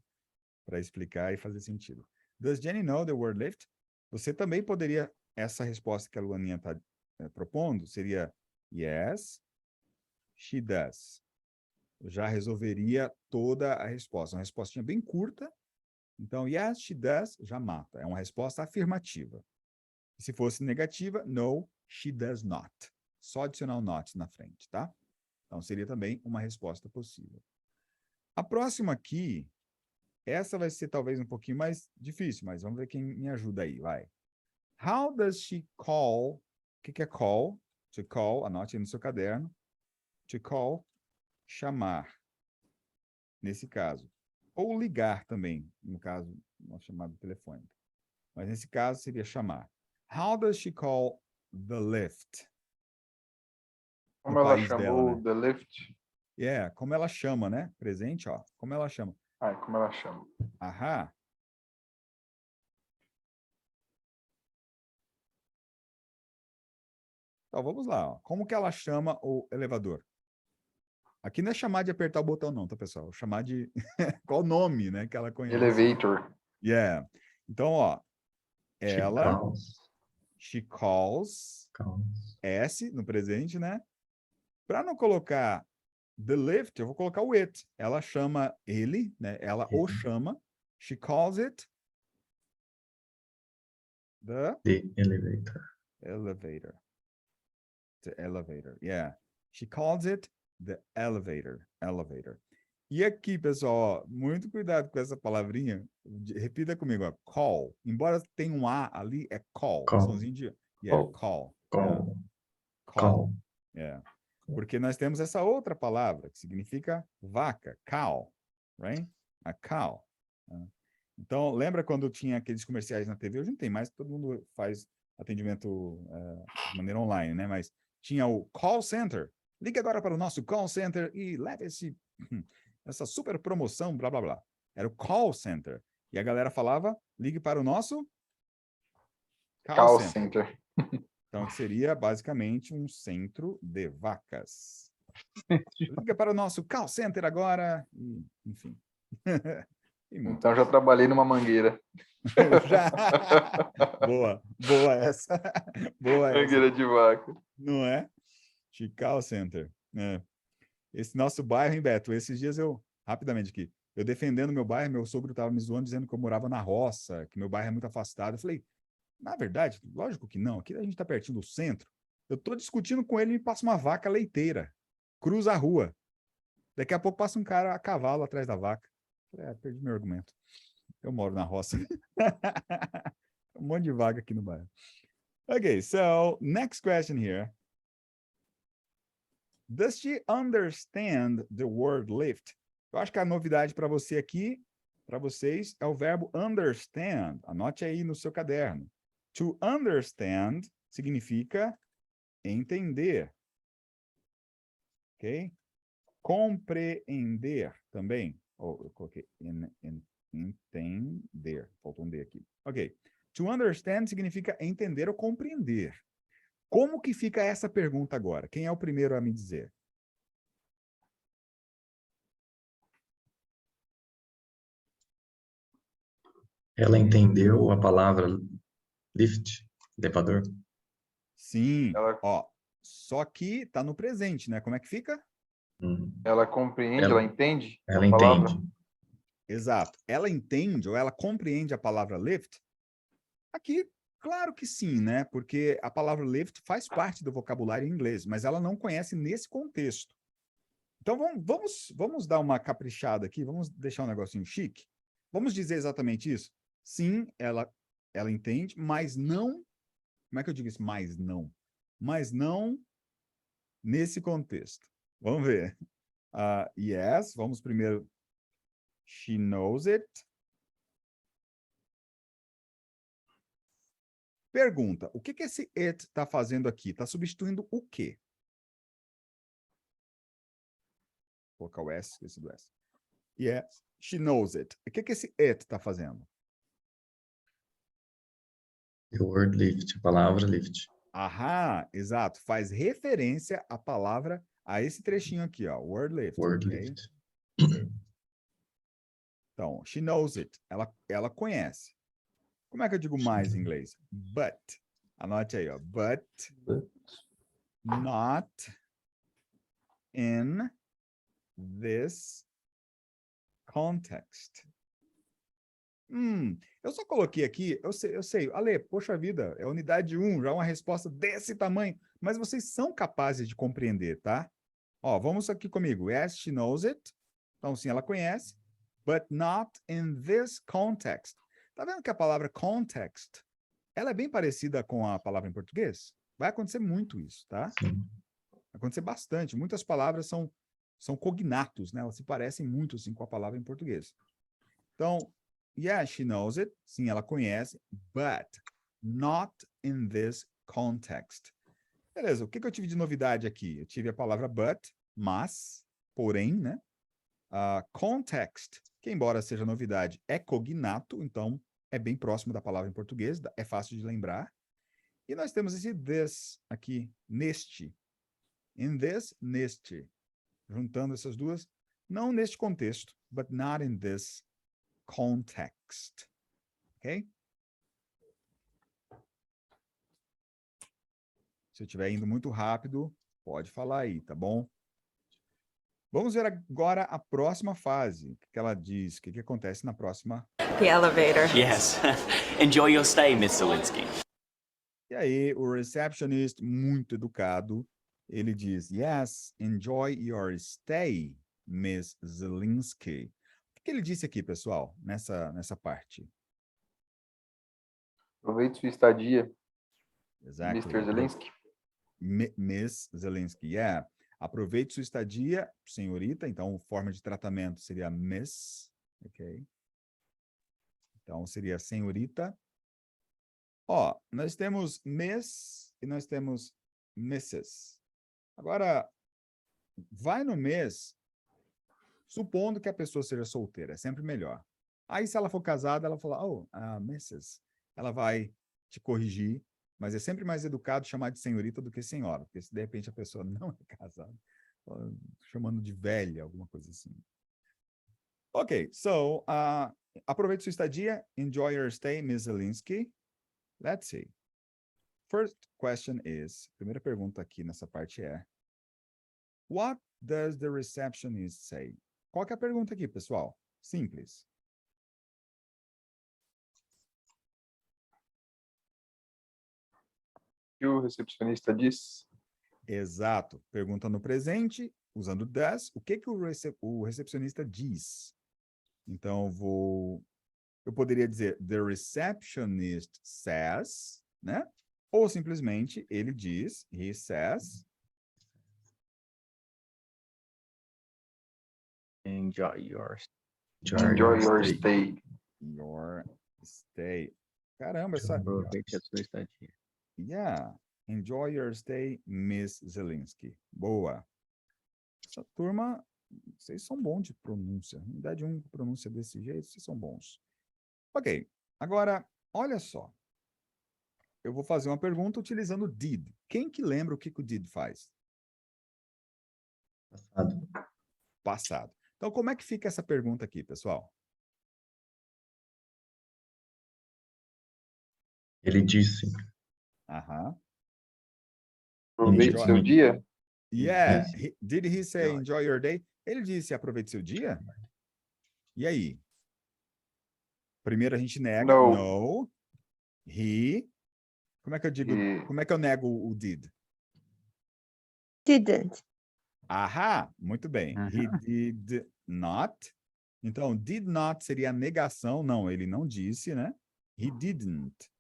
para explicar e fazer sentido. Does Jenny know the word lift? Você também poderia, essa resposta que a Luaninha está propondo, seria yes, she does. Eu já resolveria toda a resposta. Uma respostinha bem curta. Então, yes, she does, já mata. É uma resposta afirmativa. E se fosse negativa, no, she does not. Só adicionar o not na frente, tá? Então, seria também uma resposta possível. A próxima aqui, essa vai ser talvez um pouquinho mais difícil, mas vamos ver quem me ajuda aí, vai. How does she call? O que é call? To call, anote aí no seu caderno. To call, chamar, nesse caso. Ou ligar também, no caso, uma chamada telefônica. Mas nesse caso seria chamar. How does she call the lift? Como No ela país chamou dela, né? the lift? Como ela chama, né? Presente, ó. Como ela chama. Como ela chama? Aham. Então, vamos lá, ó. Como que ela chama o elevador? Aqui não é chamar de apertar o botão não, tá, pessoal? É chamar de... Qual o nome, né, que ela conhece? Elevator. Yeah. Então, ó. Ela... She calls. S no presente, né? Para não colocar the lift, eu vou colocar o it. Ela chama ele, né? Ela o chama. She calls it the elevator. Elevator. The elevator, yeah. She calls it the elevator. Elevator. E aqui, pessoal, ó, muito cuidado com essa palavrinha. Repita comigo, ó. Call. Embora tenha um A ali, é call. Somzinho de... Yeah, call. Call. Call. Yeah. Porque nós temos essa outra palavra que significa vaca, cow, right? A cow. Então, lembra quando tinha aqueles comerciais na TV? Hoje não tem mais, todo mundo faz atendimento de maneira online, né? Mas tinha o call center. Ligue agora para o nosso call center e leve essa super promoção, blá, blá, blá. Era o call center. E a galera falava, ligue para o nosso Call center. Então, que seria basicamente um centro de vacas. Liga para o nosso call center agora. E, enfim. Então, já trabalhei numa mangueira. Já. Boa essa. Boa Mangueira essa. de vaca. Não é? Call center. É. Esse nosso bairro, hein, Beto? Esses dias rapidamente aqui, eu defendendo meu bairro, meu sogro estava me zoando, dizendo que eu morava na roça, que meu bairro é muito afastado. Eu falei, na verdade, lógico que não. Aqui a gente está pertinho do centro. Eu estou discutindo com ele e me passa uma vaca leiteira. Cruza a rua. Daqui a pouco passa um cara a cavalo atrás da vaca. Perdi meu argumento. Eu moro na roça. Um monte de vaga aqui no bairro. Okay, so next question here. Does she understand the word lift? Eu acho que a novidade para você aqui, para vocês, é o verbo understand. Anote aí no seu caderno. To understand significa entender. Ok? Compreender também. Eu coloquei entender. Faltou um D aqui. Ok. To understand significa entender ou compreender. Como que fica essa pergunta agora? Quem é o primeiro a me dizer? Ela entendeu a palavra lift, elevador? Sim. Ó, só que está no presente, né? Como é que fica? Ela compreende, ela entende? Ela entende. Exato. Ela entende ou ela compreende a palavra lift? Aqui, claro que sim, né? Porque a palavra lift faz parte do vocabulário em inglês, mas ela não conhece nesse contexto. Então, vamos dar uma caprichada aqui, vamos deixar um negocinho chique. Vamos dizer exatamente isso? Sim, ela entende, mas não... Como é que eu digo isso? Mas não. Mas não nesse contexto. Vamos ver. Yes, vamos primeiro. She knows it. Pergunta, o que esse it está fazendo aqui? Está substituindo o quê? Vou colocar o S, esqueci do S. Yes, she knows it. O que esse it está fazendo? The word lift, a palavra lift. Aham, exato. Faz referência à palavra, a esse trechinho aqui, ó. Word lift. Word Okay? lift. Então, she knows it. Ela conhece. Como é que eu digo mais em inglês? But. Anote aí, ó. But not in this context. Eu só coloquei aqui, eu sei, Ale, poxa vida, é unidade 1, já é uma resposta desse tamanho, mas vocês são capazes de compreender, tá? Ó, vamos aqui comigo. Yes, she knows it. Então, sim, ela conhece. But not in this context. Tá vendo que a palavra context, ela é bem parecida com a palavra em português? Vai acontecer muito isso, tá? Sim. Vai acontecer bastante. Muitas palavras são cognatos, né? Elas se parecem muito, assim, com a palavra em português. Então, yeah, she knows it. Sim, ela conhece. But not in this context. Beleza, o que eu tive de novidade aqui? Eu tive a palavra but, mas, porém, né? Context, que embora seja novidade, é cognato, então é bem próximo da palavra em português, é fácil de lembrar. E nós temos esse this aqui, neste. In this, neste. Juntando essas duas, não neste contexto, but not in this context. Ok? Se eu estiver indo muito rápido, pode falar aí, tá bom? Vamos ver agora a próxima fase. O que ela diz? O que acontece na próxima? The elevator. Yes. Enjoy your stay, Miss Zelensky. E aí, o receptionist, muito educado, ele diz, yes, enjoy your stay, Miss Zelensky. O que ele disse aqui, pessoal, nessa parte? Aproveite sua estadia, Exactly. Mr. Zelensky. Miss Zelensky, yeah. Aproveite sua estadia, senhorita. Então, forma de tratamento seria Miss, ok? Então, seria senhorita. Ó, nós temos Miss e nós temos Mrs. Agora, vai no Miss, supondo que a pessoa seja solteira, é sempre melhor. Aí, se ela for casada, ela fala, oh, Mrs. Ela vai te corrigir, mas é sempre mais educado chamar de senhorita do que senhora, porque se de repente a pessoa não é casada, chamando de velha, alguma coisa assim. Ok, so, aproveite sua estadia, enjoy your stay, Miss Zelensky. Let's see. First question is, primeira pergunta aqui nessa parte é, what does the receptionist say? Qual que é a pergunta aqui, pessoal? Simples. O que o recepcionista diz? Exato. Pergunta no presente, usando does, o que o recepcionista diz? Então, eu poderia dizer, the receptionist says, né? Ou simplesmente, ele diz, he says. Enjoy your stay. Your stay. Caramba, essa... Aproveite a sua estadia. Yeah. Enjoy your stay, Miss Zelensky. Boa. Essa turma, vocês são bons de pronúncia. Unidade 1, pronúncia desse jeito, vocês são bons. Ok. Agora, olha só. Eu vou fazer uma pergunta utilizando did. Quem que lembra o que o did faz? Passado. Passado. Então, como é que fica essa pergunta aqui, pessoal? Ele disse. Aham. Aproveite Enjoy. seu dia. Yeah. Did he say enjoy your day? Ele disse aproveite seu dia? E aí? Primeiro a gente nega. No. No. He. Como é que eu digo? Como é que eu nego o did? Didn't. Ahá, muito bem. He did not. Então, did not seria a negação. Não, ele não disse, né? He didn't.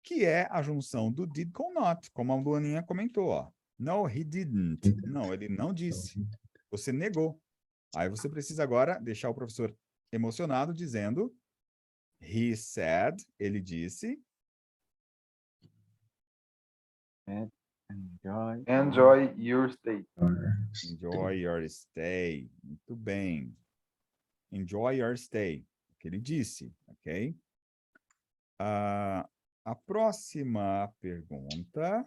Que é a junção do did com not, como a Luaninha comentou, ó. No, he didn't. Não, ele não disse. Você negou. Aí você precisa agora deixar o professor emocionado dizendo he said, ele disse. Enjoy your stay. Enjoy your stay. Muito bem. Enjoy your stay. O que ele disse, ok? A próxima pergunta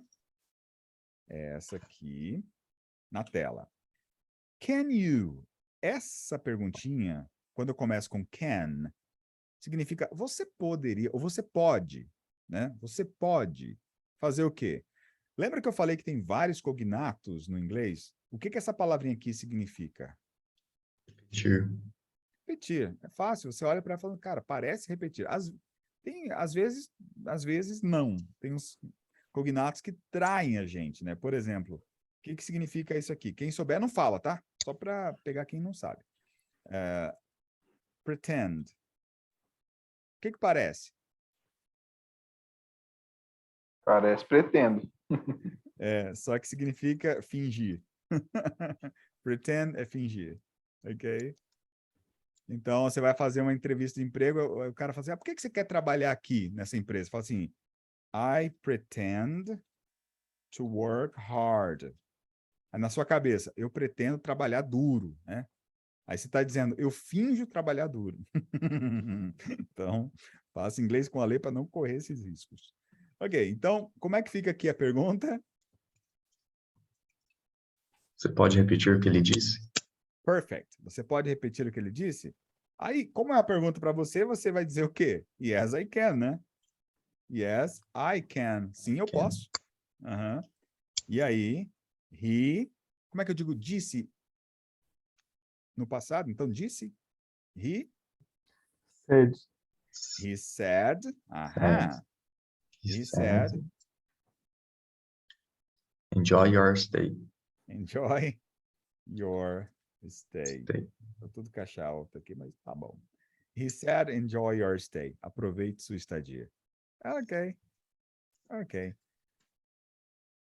é essa aqui na tela. Can you? Essa perguntinha, quando eu começo com can, significa você poderia, ou você pode, né? Você pode fazer o quê? Lembra que eu falei que tem vários cognatos no inglês? O que essa palavrinha aqui significa? Repetir. Repetir. É fácil. Você olha para ela e fala, cara, parece repetir. Às vezes não. Tem uns cognatos que traem a gente, né? Por exemplo, o que significa isso aqui? Quem souber não fala, tá? Só para pegar quem não sabe. Pretend. O que parece? Parece pretendo. Só que significa fingir. Pretend é fingir. Ok? Então, você vai fazer uma entrevista de emprego, o cara fala assim, por que você quer trabalhar aqui nessa empresa? Fala assim, I pretend to work hard. Aí na sua cabeça, eu pretendo trabalhar duro, né? Aí você está dizendo, eu finjo trabalhar duro. Então, faça inglês com a lei para não correr esses riscos. Ok, então, como é que fica aqui a pergunta? Você pode repetir o que ele disse? Perfect. Você pode repetir o que ele disse? Aí, como é a pergunta para você, você vai dizer o quê? Yes, I can, né? Yes, I can. Sim, eu posso. E aí, como é que eu digo disse no passado? Então, disse? Said. He said. Aham. He said. Enjoy your stay. Enjoy your stay. Tá tudo caixa alta aqui, mas tá bom. He said, enjoy your stay. Aproveite sua estadia. Ok.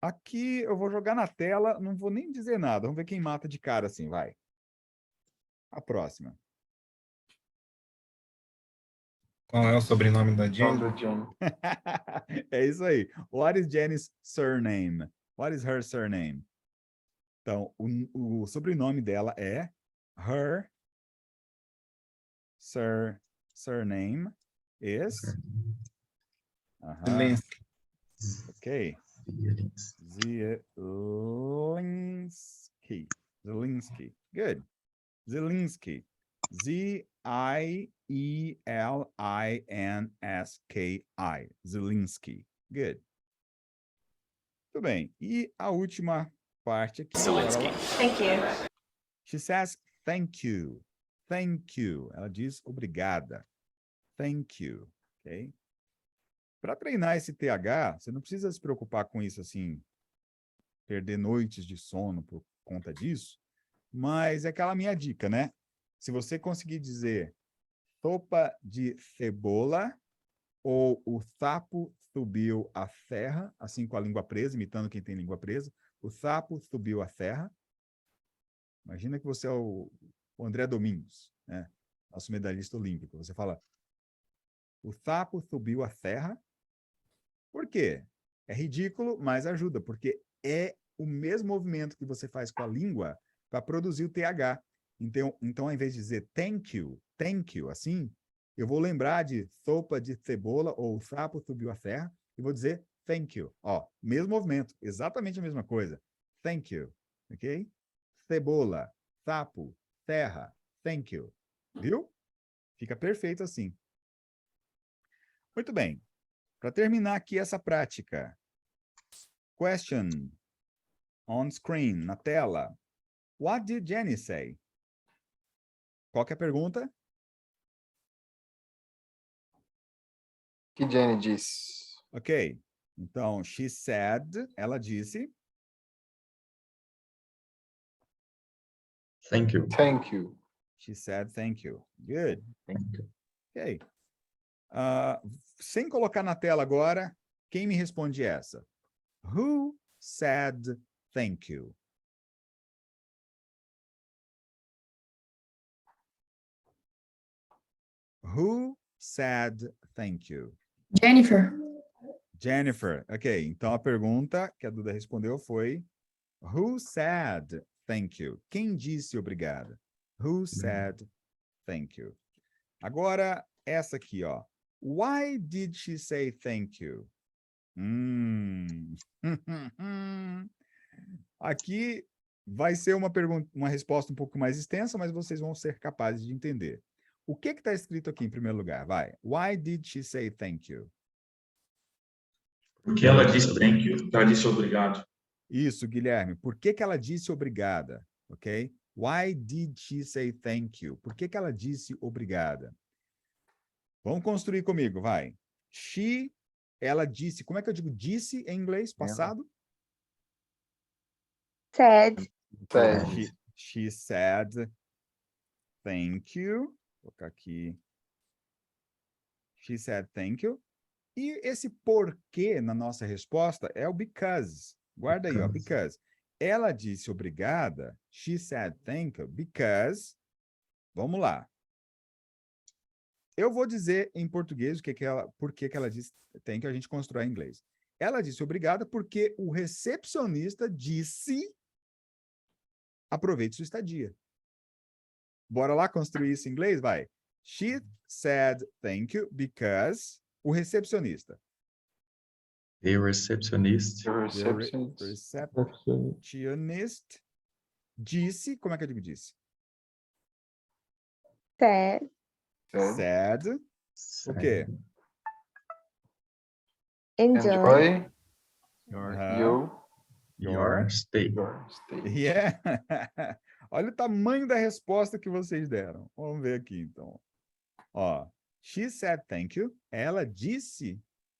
Aqui eu vou jogar na tela, não vou nem dizer nada. Vamos ver quem mata de cara assim, vai. A próxima. Qual é o sobrenome da Jenny? É isso aí. What is Jenny's surname? What is her surname? Então, o sobrenome dela é her surname is ok. Zielinski. Good. Zielinski. Z-I-E-L-I-N-S-K-I. Zielinski. Good. Muito bem. E a última parte aqui. Zelensky. Thank you. She says, thank you. Thank you. Ela diz obrigada. Thank you. Ok? Para treinar esse TH, você não precisa se preocupar com isso assim, perder noites de sono por conta disso, mas é aquela minha dica, né? Se você conseguir dizer sopa de cebola ou o sapo subiu a serra, assim com a língua presa, imitando quem tem língua presa, o sapo subiu a serra. Imagina que você é o André Domingos, né? Nosso medalhista olímpico. Você fala, o sapo subiu a serra. Por quê? É ridículo, mas ajuda, porque é o mesmo movimento que você faz com a língua para produzir o TH. Então, ao invés de dizer thank you, assim, eu vou lembrar de sopa de cebola ou o sapo subiu a serra e vou dizer thank you. Ó, mesmo movimento, exatamente a mesma coisa. Thank you, ok? Cebola, sapo, terra, thank you. Viu? Fica perfeito assim. Muito bem. Para terminar aqui essa prática. Question on screen, na tela. What did Jenny say? Qual que é a pergunta? Que Jenny disse. Ok. Então, she said, ela disse. Thank you. Thank you. She said thank you. Good. Thank you. Ok. Sem colocar na tela agora, quem me responde essa? Who said thank you? Who said thank you? Jennifer. Jennifer. Ok, então a pergunta que a Duda respondeu foi Who said thank you? Quem disse obrigada? Who said thank you? Agora, essa aqui, ó. Why did she say thank you? Aqui vai ser uma pergunta, uma resposta um pouco mais extensa, mas vocês vão ser capazes de entender. O que está escrito aqui em primeiro lugar? Vai. Why did she say thank you? Porque ela disse thank you, ela disse obrigado. Isso, Guilherme. Por que ela disse obrigada? Ok? Why did she say thank you? Por que ela disse obrigada? Vamos construir comigo, vai. She, ela disse. Como é que eu digo disse em inglês, passado? Said. She said thank you. Vou colocar aqui. She said thank you. E esse porquê na nossa resposta é o because. Guarda aí, ó, because. Ela disse obrigada. She said thank you because. Vamos lá. Eu vou dizer em português por que ela disse thank you, a gente constrói em inglês. Ela disse obrigada porque o recepcionista disse aproveite sua estadia. Bora lá construir isso em inglês? Vai. She said thank you because o recepcionista. The receptionist. Receptionist disse, como é que eu digo disse? Said. Said. O quê? Enjoy. Your stay. Yeah. Olha o tamanho da resposta que vocês deram. Vamos ver aqui, então. Ó, she said thank you. Ela disse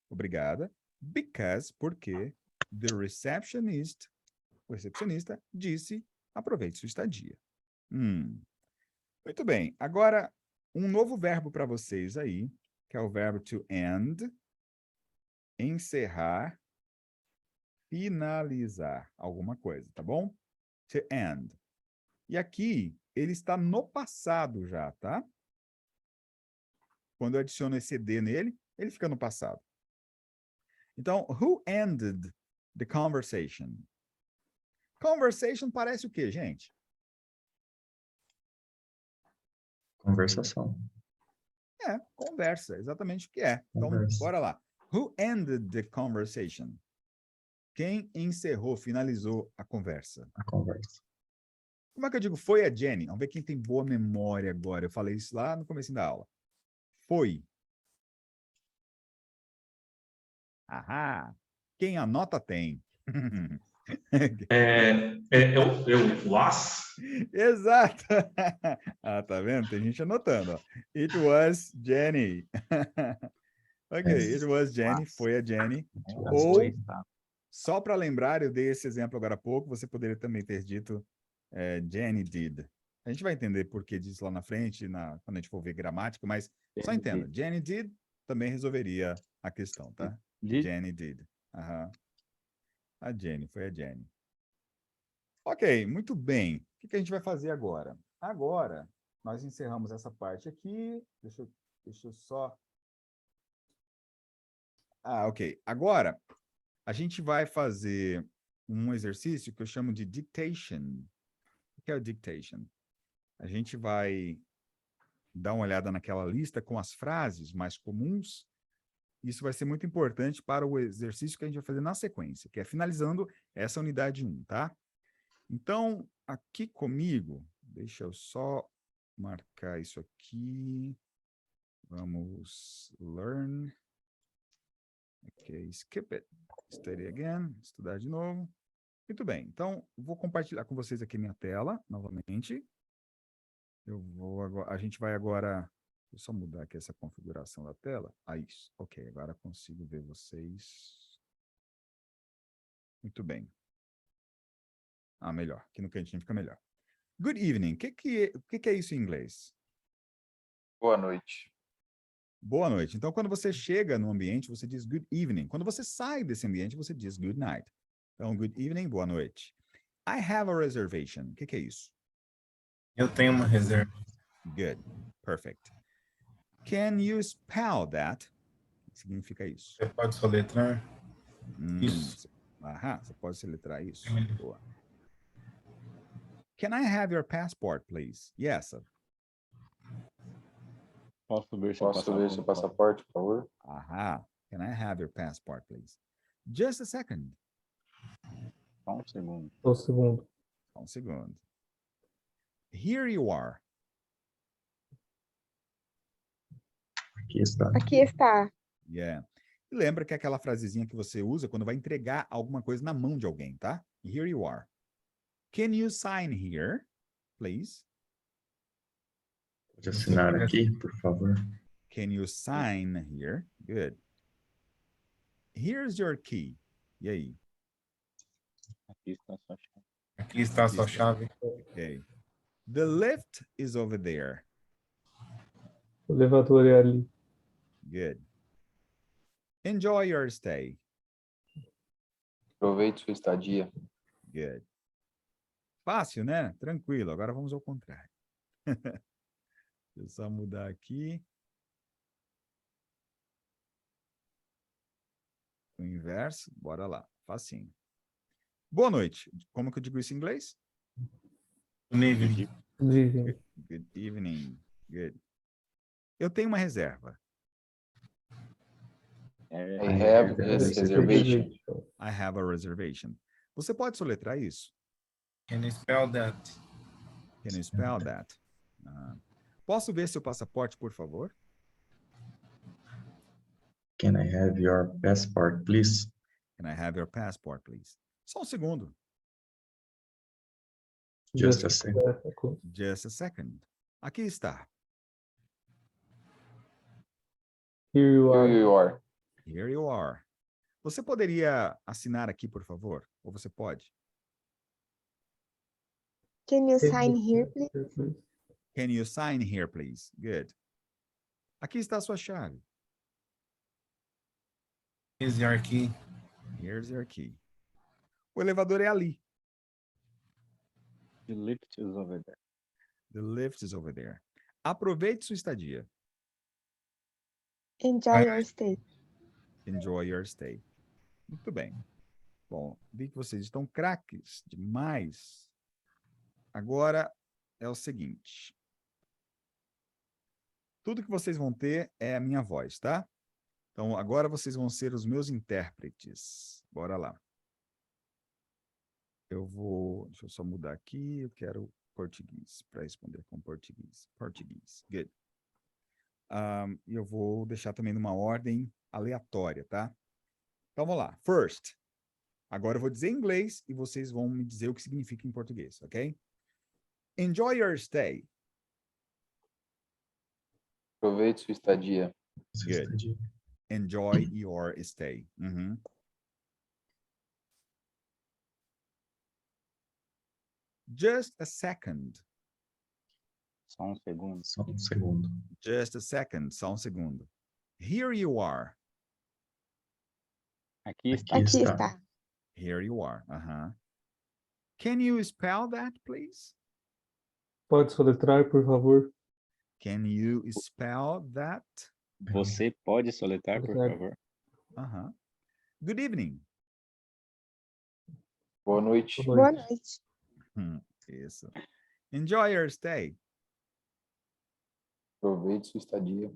obrigada. Because, porque the receptionist, o recepcionista, disse aproveite sua estadia. Muito bem. Agora, um novo verbo para vocês aí, que é o verbo to end, encerrar, finalizar alguma coisa, tá bom? To end. E aqui, ele está no passado já, tá? Quando eu adiciono esse D nele, ele fica no passado. Então, who ended the conversation? Conversation parece o quê, gente? Conversação. Conversa, exatamente o que é. Então, bora lá. Who ended the conversation? Quem encerrou, finalizou a conversa? A conversa. Como é que eu digo foi a Jenny? Vamos ver quem tem boa memória agora. Eu falei isso lá no começo da aula. Foi. Ahá. Quem anota tem. O was? Exato. Tá vendo? Tem gente anotando. Ó. It was Jenny. Ok, it was Jenny. Foi a Jenny. Ou, só para lembrar, eu dei esse exemplo agora há pouco, você poderia também ter dito Jenny did. A gente vai entender por que disso lá na frente, quando a gente for ver gramática, mas só entenda. Jenny did também resolveria a questão, tá? Jenny did. Aham. A Jenny, foi a Jenny. Ok, muito bem. O que a gente vai fazer agora? Agora, nós encerramos essa parte aqui. Deixa eu só... ok. Agora, a gente vai fazer um exercício que eu chamo de dictation. O que é o dictation? A gente vai dar uma olhada naquela lista com as frases mais comuns. Isso vai ser muito importante para o exercício que a gente vai fazer na sequência, que é finalizando essa unidade 1, tá? Então, aqui comigo, deixa eu só marcar isso aqui. Vamos learn. Ok, skip it. Study again. Estudar de novo. Muito bem. Então, vou compartilhar com vocês aqui minha tela, novamente. A gente vai agora... Deixa eu só mudar aqui essa configuração da tela. Isso. Ok, agora consigo ver vocês. Muito bem. Melhor. Aqui no cantinho fica melhor. Good evening. O que é isso em inglês? Boa noite. Boa noite. Então, quando você chega no ambiente, você diz good evening. Quando você sai desse ambiente, você diz good night. Então, good evening, boa noite. I have a reservation. O que é isso? Eu tenho uma reserva. Good. Perfect. Can you spell that? O que significa isso? Você pode soletrar? Isso. Aham, você pode soletrar isso. Boa. Can I have your passport, please? Yes. Posso ver Posso ver seu passaporte, por favor? Aham. Can I have your passport, please? Just a second. Só um segundo. Só um segundo. Here you are. Aqui está. Aqui está. Yeah. E lembra que é aquela frasezinha que você usa quando vai entregar alguma coisa na mão de alguém, tá? Here you are. Can you sign here, please? Pode assinar aqui, por favor. Can you sign here? Good. Here's your key. E aí? Aqui está a sua chave. Aqui está a sua chave. Okay. The lift is over there. O elevador é ali. Good. Enjoy your stay. Aproveite sua estadia. Good. Fácil, né? Tranquilo. Agora vamos ao contrário. Deixa eu só mudar aqui. O inverso. Bora lá. Facinho. Boa noite. Como que eu digo isso em inglês? Good evening. Good evening. Good. Eu tenho uma reserva. I have this reservation. I have a reservation. Você pode soletrar isso? Can you spell that? Can you spell that? Posso ver seu passaporte, por favor? Can I have your passport, please? Can I have your passport, please? Só um segundo. Just a second. Just a second. Aqui está. Here you Here are. you are. Here you are. Você poderia assinar aqui, por favor? Ou você pode? Can you sign here, please? Can you sign here, please? Good. Aqui está a sua chave. Here's your key. Here's your key. O elevador é ali. The lift is over there. The lift is over there. Aproveite sua estadia. Enjoy your stay. Enjoy your stay. Muito bem. Bom, vi que vocês estão craques demais. Agora é o seguinte. Tudo que vocês vão ter é a minha voz, tá? Então, agora vocês vão ser os meus intérpretes. Bora lá. Deixa eu só mudar aqui, eu quero português, para responder com português. Português, good. E eu vou deixar também numa ordem aleatória, tá? Então, vamos lá. First. Agora eu vou dizer em inglês e vocês vão me dizer o que significa em português, ok? Enjoy your stay. Aproveite sua estadia. Good. Enjoy your stay. Just a second. Só um segundo. Só um segundo. Just a second. Só um segundo. Here you are. Aqui está. Aqui está. Here you are. Can you spell that, please? Pode soletrar, por favor? Can you spell that? Você pode soletrar, por Certo. favor? Good evening. Boa noite. Boa noite. Isso. Enjoy your stay. Aproveite sua estadia.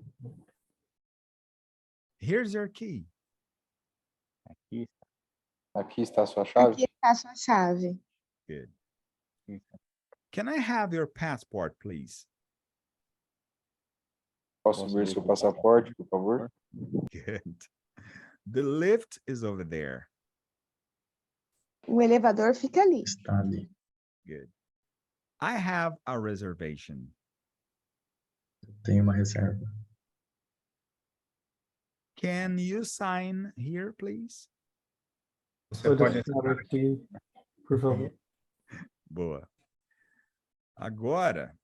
Here's your key. Aqui está. Aqui está a sua chave. Aqui está a sua chave. Good. Can I have your passport, please? Posso ver seu passaporte, por favor? Good. The lift is over there. O elevador fica ali. Está ali. Good. I have a reservation. Tenho uma reserva. Can you sign here, please? Você Pode pode assinar aqui, por favor. Boa. Agora,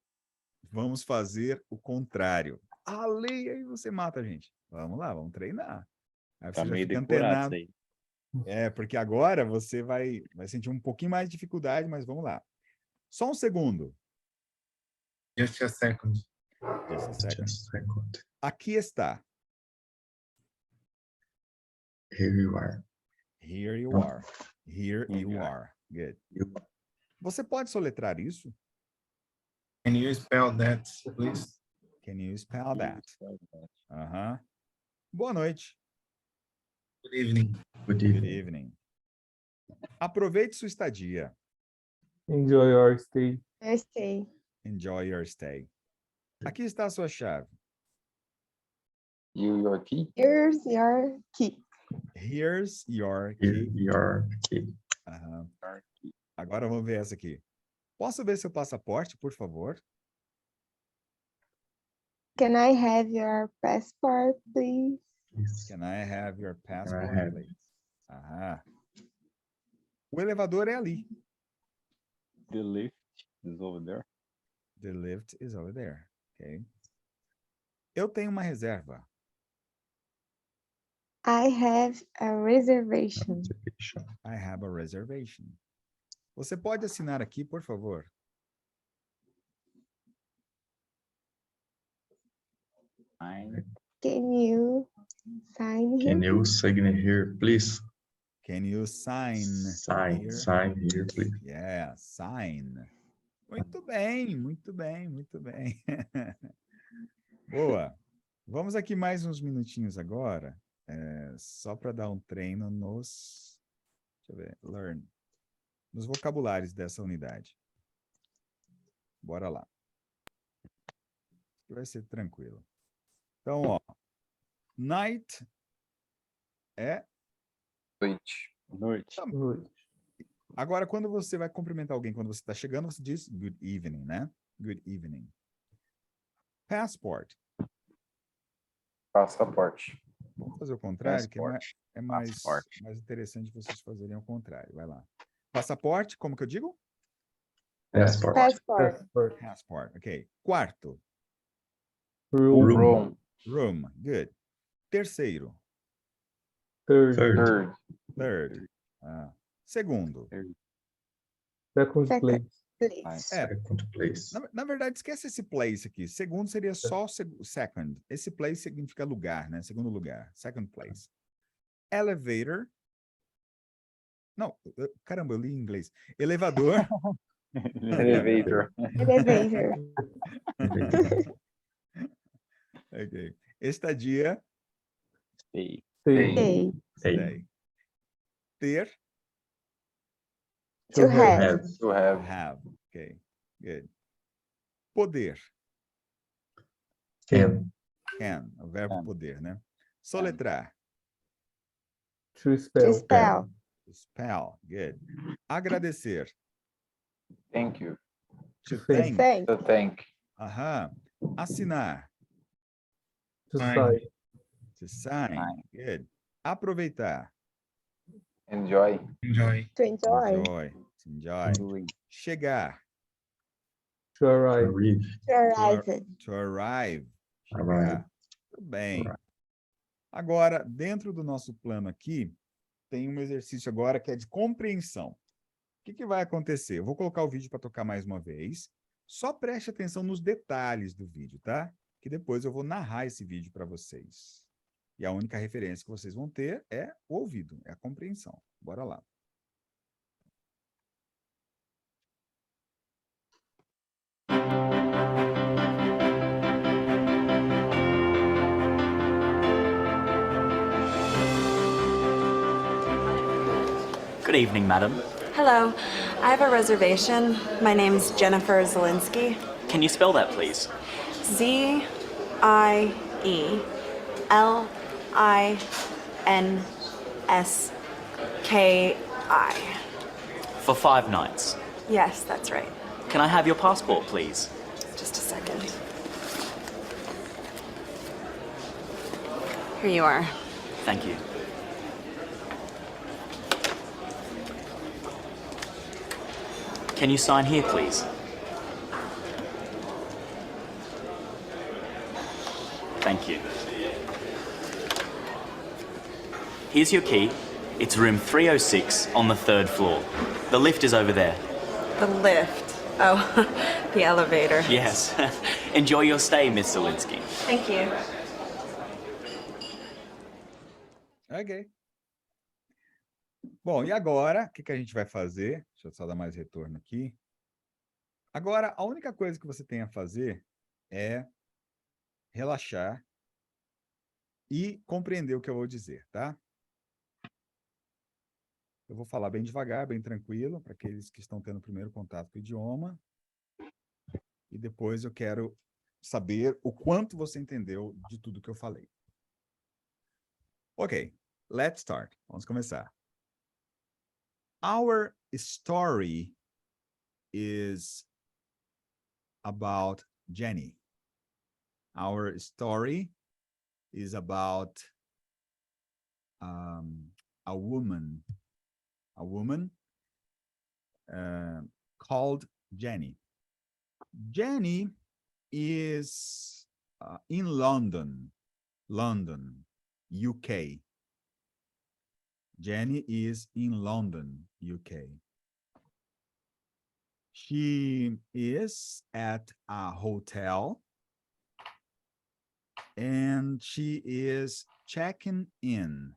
vamos fazer o contrário. A lei, aí você mata a gente. Vamos lá, vamos treinar. Aí Tá você já meio fica decorado antenado. isso aí. É, porque agora você vai sentir um pouquinho mais de dificuldade, mas vamos lá. Só um segundo. Just a second. Just a second. Just a second. Aqui está. Here you are. Here you Oh. are. Here you are. Good. You Você pode soletrar isso? Can you spell that, please? Can you spell that? Aham. Boa noite. Good evening. Good Good evening. evening. Aproveite sua estadia. Enjoy your stay. Eu sei. Enjoy your stay. Aqui está a sua chave. Your key? Here's your key. Here's your Here key. your key. Aham. Agora vamos ver essa aqui. Posso ver seu passaporte, por favor? Can I have your passport, please? Please. Can I have your passport, have please? Aham. O elevador é ali. The lift is over there. The lift is over there. Ok. Eu tenho uma reserva. I have a reservation. Reservation. I have a reservation. Você pode assinar aqui, por favor? Fine. Can you sign here? Can you sign here, please? Can you sign Sign, here? sign here, please. Yeah, sign. Muito bem, muito bem, muito bem. Boa. Vamos aqui mais uns minutinhos agora, só para dar um treino nos, deixa eu ver, learn, nos vocabulários dessa unidade. Bora lá. Vai ser tranquilo. Então, ó, night é... Noite. Noite. Noite. Agora, quando você vai cumprimentar alguém, quando você está chegando, você diz good evening, né? Good evening. Passport. Passaporte. Vamos fazer o contrário, que é mais Passaporte. interessante vocês fazerem o contrário. Vai lá. Passaporte, como que eu digo? Passport. Passport. Passport. Passport, ok. Quarto. Room. Room. Room, good. Terceiro. Third. Third. Third. Segundo. Second Second. place. Please. Second place. Na verdade, esquece esse place aqui. Segundo seria só second. Esse place significa lugar, né? Segundo lugar. Second place. Elevator. Não, caramba, eu li em inglês. Elevador. Elevator. Elevator. Ok. Estadia. Stay. Stay. Stay. Stay. Ter. To have. To have. Have. Ok. Good. Poder. Can. Can. O verbo Can. poder, né? Soletrar. To To spell. spell. Spell. Good. Agradecer. Thank you. To thank. thank. Thank. To thank. Aham. Assinar. To Sign. sign. To sign. Good. Aproveitar. Enjoy. Enjoy. To enjoy. Enjoy. Enjoy. Doing. Chegar. To arrive. Arrive. To arrive. To arrive. Chegar. Arrive. Tudo bem. Arrive. Agora, dentro do nosso plano aqui, tem um exercício agora que é de compreensão. O que vai acontecer? Eu vou colocar o vídeo para tocar mais uma vez. Só preste atenção nos detalhes do vídeo, tá? Que depois eu vou narrar esse vídeo para vocês. E a única referência que vocês vão ter é o ouvido, é a compreensão. Bora lá. Good evening, madam. Hello. I have a reservation. My name's Jennifer Zelinsky. Can you spell that, please? Zielinski. For 5 nights. Yes, that's right. Can I have your passport, please? Just a second. Here you are. Thank you. Can you sign here, please? Thank you. Here's your key. It's room 306 on the 3rd floor. The lift is over there. The lift. Oh, the elevator. Yes. Enjoy your stay, Miss Zelinsky. Thank you. Ok. Bom, e agora, o que a gente vai fazer? Deixa eu só dar mais retorno aqui. Agora, a única coisa que você tem a fazer é relaxar e compreender o que eu vou dizer, tá? Eu vou falar bem devagar, bem tranquilo, para aqueles que estão tendo o primeiro contato com o idioma. E depois eu quero saber o quanto você entendeu de tudo que eu falei. Ok, let's start. Vamos começar. Our story is about Jenny. Our story is about a woman called Jenny. Jenny is in London, UK. Jenny is in London, UK. She is at a hotel and she is checking in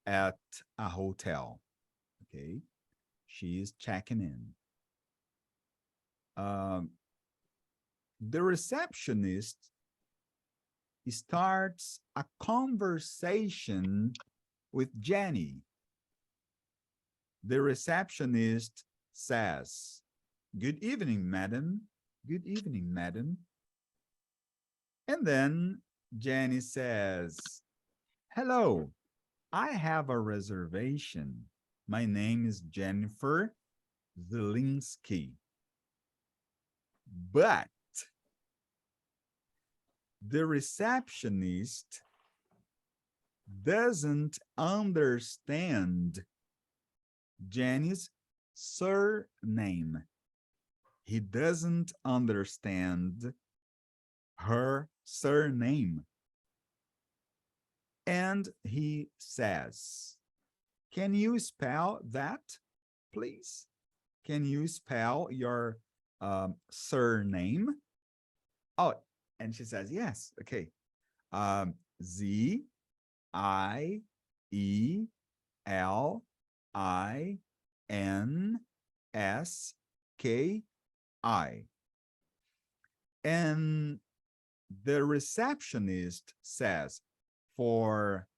at a hotel. Okay, she is checking in. The receptionist starts a conversation with Jenny. The receptionist says, "Good evening, madam. Good evening, madam." And then Jenny says, "Hello, I have a reservation. My name is Jennifer Zelinsky. But the receptionist doesn't understand Jenny's surname. He doesn't understand her surname. And he says, "Can you spell that, please? Can you spell your surname?" Oh, and she says, "Yes, okay. Z-I-E-L-I-N-S-K-I. And the receptionist says, for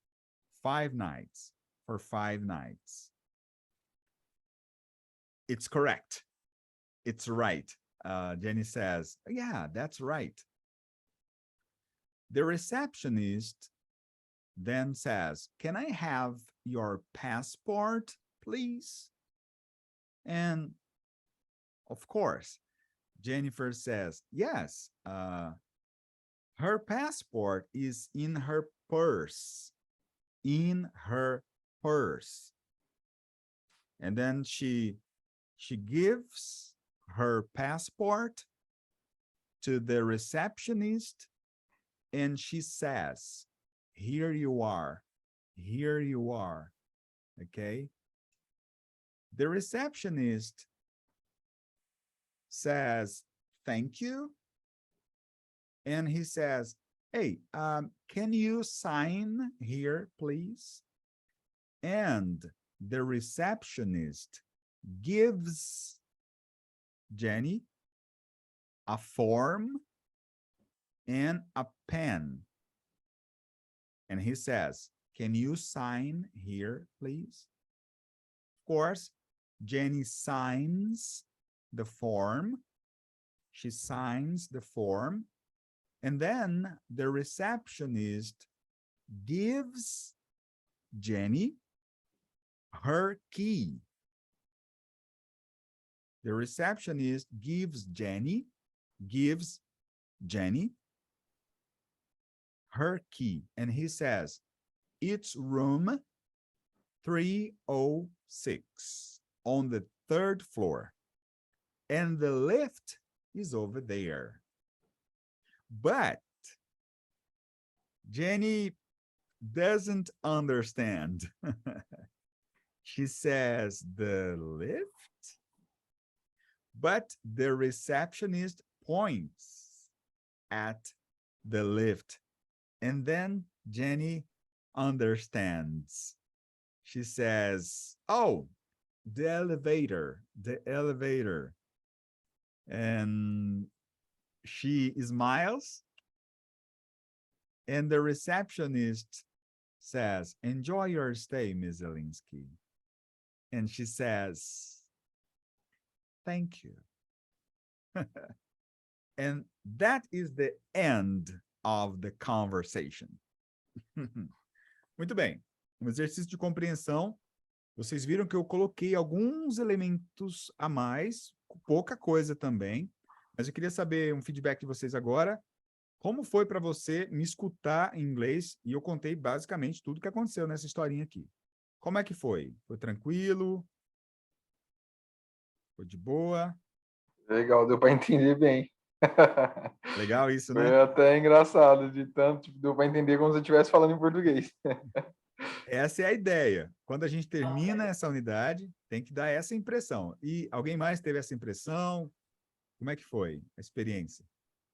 5 nights. For 5 nights. It's correct. It's right. Jenny says, "Yeah, that's right." The receptionist then says, "Can I have your passport, please?" And of course, Jennifer says, "Yes, her passport is in her purse." In her purse. And then she gives her passport to the receptionist and she says, "Here you are. Here you are." Okay. The receptionist says, "Thank you." And he says, "Hey, can you sign here, please?" And the receptionist gives Jenny a form and a pen. And he says, "Can you sign here, please?" Of course, Jenny signs the form. She signs the form. And then the receptionist gives Jenny her key. The receptionist gives Jenny her key. And he says, "It's room 306 on the 3rd floor. And the lift is over there. But Jenny doesn't understand. She says the lift, but the receptionist points at the lift. And then Jenny understands. She says, oh, the elevator. And she smiles. And the receptionist says, enjoy your stay, Ms. Zelinsky. And she says, thank you. And that is the end of the conversation. Muito bem. Um exercício de compreensão. Vocês viram que eu coloquei alguns elementos a mais, pouca coisa também, mas eu queria saber um feedback de vocês agora. Como foi para você me escutar em inglês? E eu contei basicamente tudo que aconteceu nessa historinha aqui. Como é que foi? Foi tranquilo? Foi de boa? Legal, deu para entender bem. Legal isso, né? Foi até engraçado, de tanto, tipo, deu para entender como se eu estivesse falando em português. Essa é a ideia. Quando a gente termina essa unidade, tem que dar essa impressão. E alguém mais teve essa impressão? Como é que foi a experiência?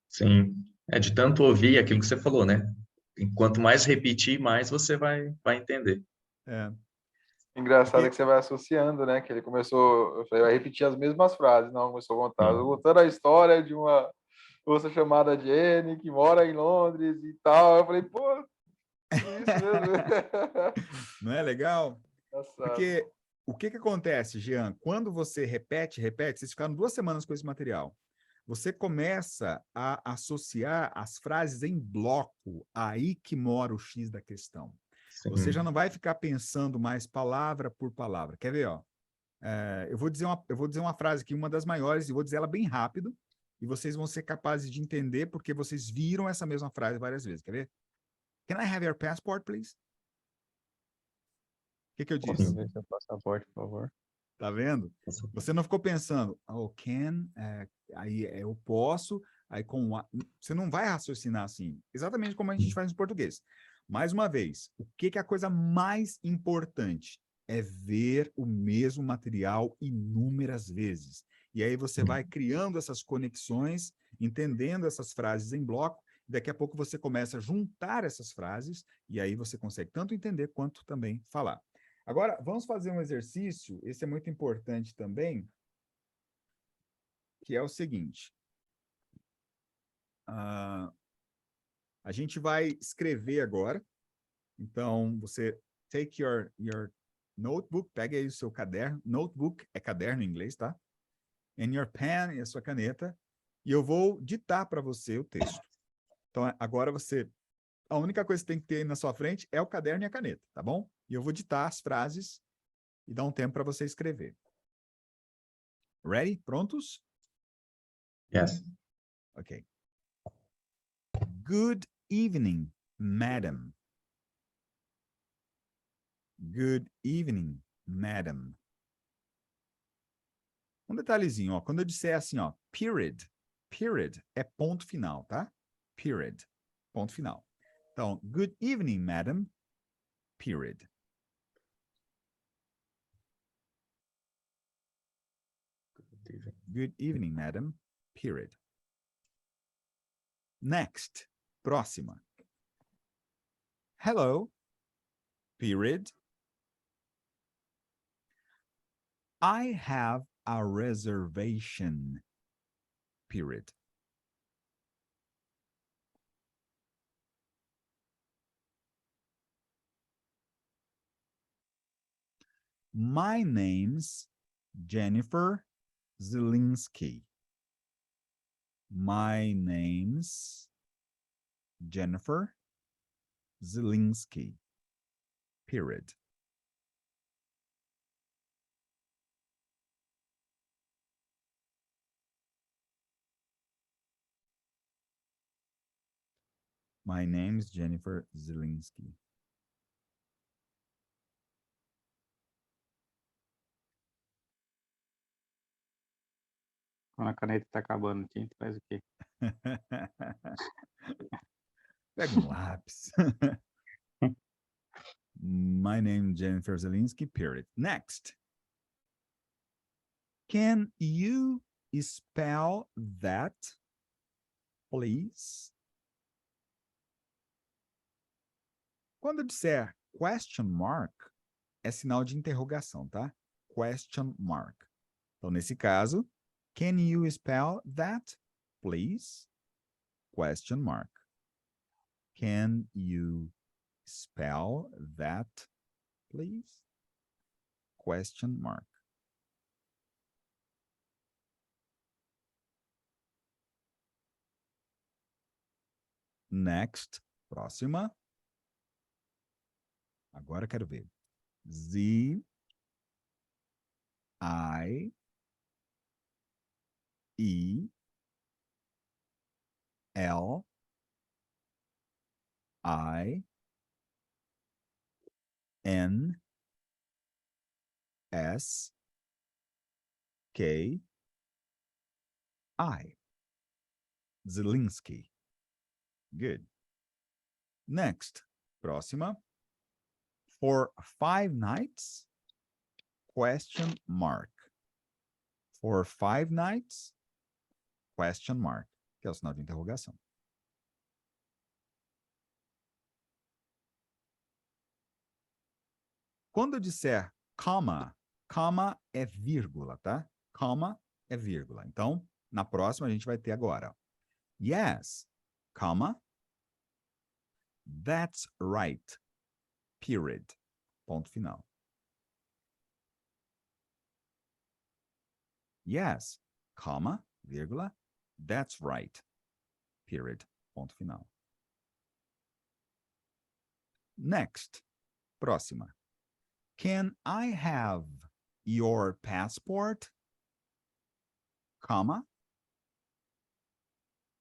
Sim, é de tanto ouvir aquilo que você falou, né? Quanto mais repetir, mais você vai entender. É. Engraçado é que você vai associando, né? Que ele começou, eu falei, vai repetir as mesmas frases, não, começou a contar, contando a história de uma moça chamada Jenny, que mora em Londres e tal. Eu falei, pô, isso mesmo. Não é legal? Engraçado. Porque o que acontece, Jean? Quando você repete, vocês ficaram 2 semanas com esse material. Você começa a associar as frases em bloco, aí que mora o X da questão. Sim. Você já não vai ficar pensando mais palavra por palavra. Quer ver, ó? Eu vou dizer uma frase aqui, uma das maiores, e vou dizer ela bem rápido, e vocês vão ser capazes de entender, porque vocês viram essa mesma frase várias vezes. Quer ver? Can I have your passport, please? O que eu disse? Posso ver seu passaporte, por favor? Tá vendo? Você não ficou pensando, oh, can, aí eu posso, aí com você não vai raciocinar assim, exatamente como a gente faz em português. Mais uma vez, o que é a coisa mais importante? É ver o mesmo material inúmeras vezes. E aí você vai criando essas conexões, entendendo essas frases em bloco, e daqui a pouco você começa a juntar essas frases, e aí você consegue tanto entender quanto também falar. Agora, vamos fazer um exercício, esse é muito importante também, que é o seguinte. A gente vai escrever agora, então você take your notebook, pega aí o seu caderno, notebook é caderno em inglês, tá? And your pen e a sua caneta, e eu vou ditar para você o texto. Então, agora a única coisa que tem que ter aí na sua frente é o caderno e a caneta, tá bom? E eu vou ditar as frases e dar um tempo para você escrever. Ready? Prontos? Yes. Ok. Good evening, madam. Good evening, madam. Um detalhezinho, ó, quando eu disser assim, ó, period é ponto final, tá? Period, ponto final. Então, good evening, madam, period. Good evening, madam, period. Next, próxima. Hello, period. I have a reservation, period. My name's Jennifer Zelinsky. My name's Jennifer Zelinsky, period. My name's Jennifer Zelinsky. Quando a caneta está acabando, a gente faz o quê? Pega lápis. My name is Jennifer Zelinsky, period. Next. Can you spell that, please? Quando eu disser question mark, é sinal de interrogação, tá? Question mark. Então, nesse caso, can you spell that, please? Question mark. Can you spell that, please? Question mark. Next. Próxima. Agora quero ver. Z, I, E, L, I, N, S, K, I. Zelinsky. Good. Next. Próxima. For 5 nights? Question mark. For 5 nights? Question mark. Que é o sinal de interrogação. Quando eu disser comma, comma é vírgula, tá? Comma é vírgula. Então, na próxima a gente vai ter agora. Yes, comma. That's right. Period. Ponto final. Yes, comma, vírgula. That's right. Period. Ponto final. Next. Próxima. Can I have your passport? Comma.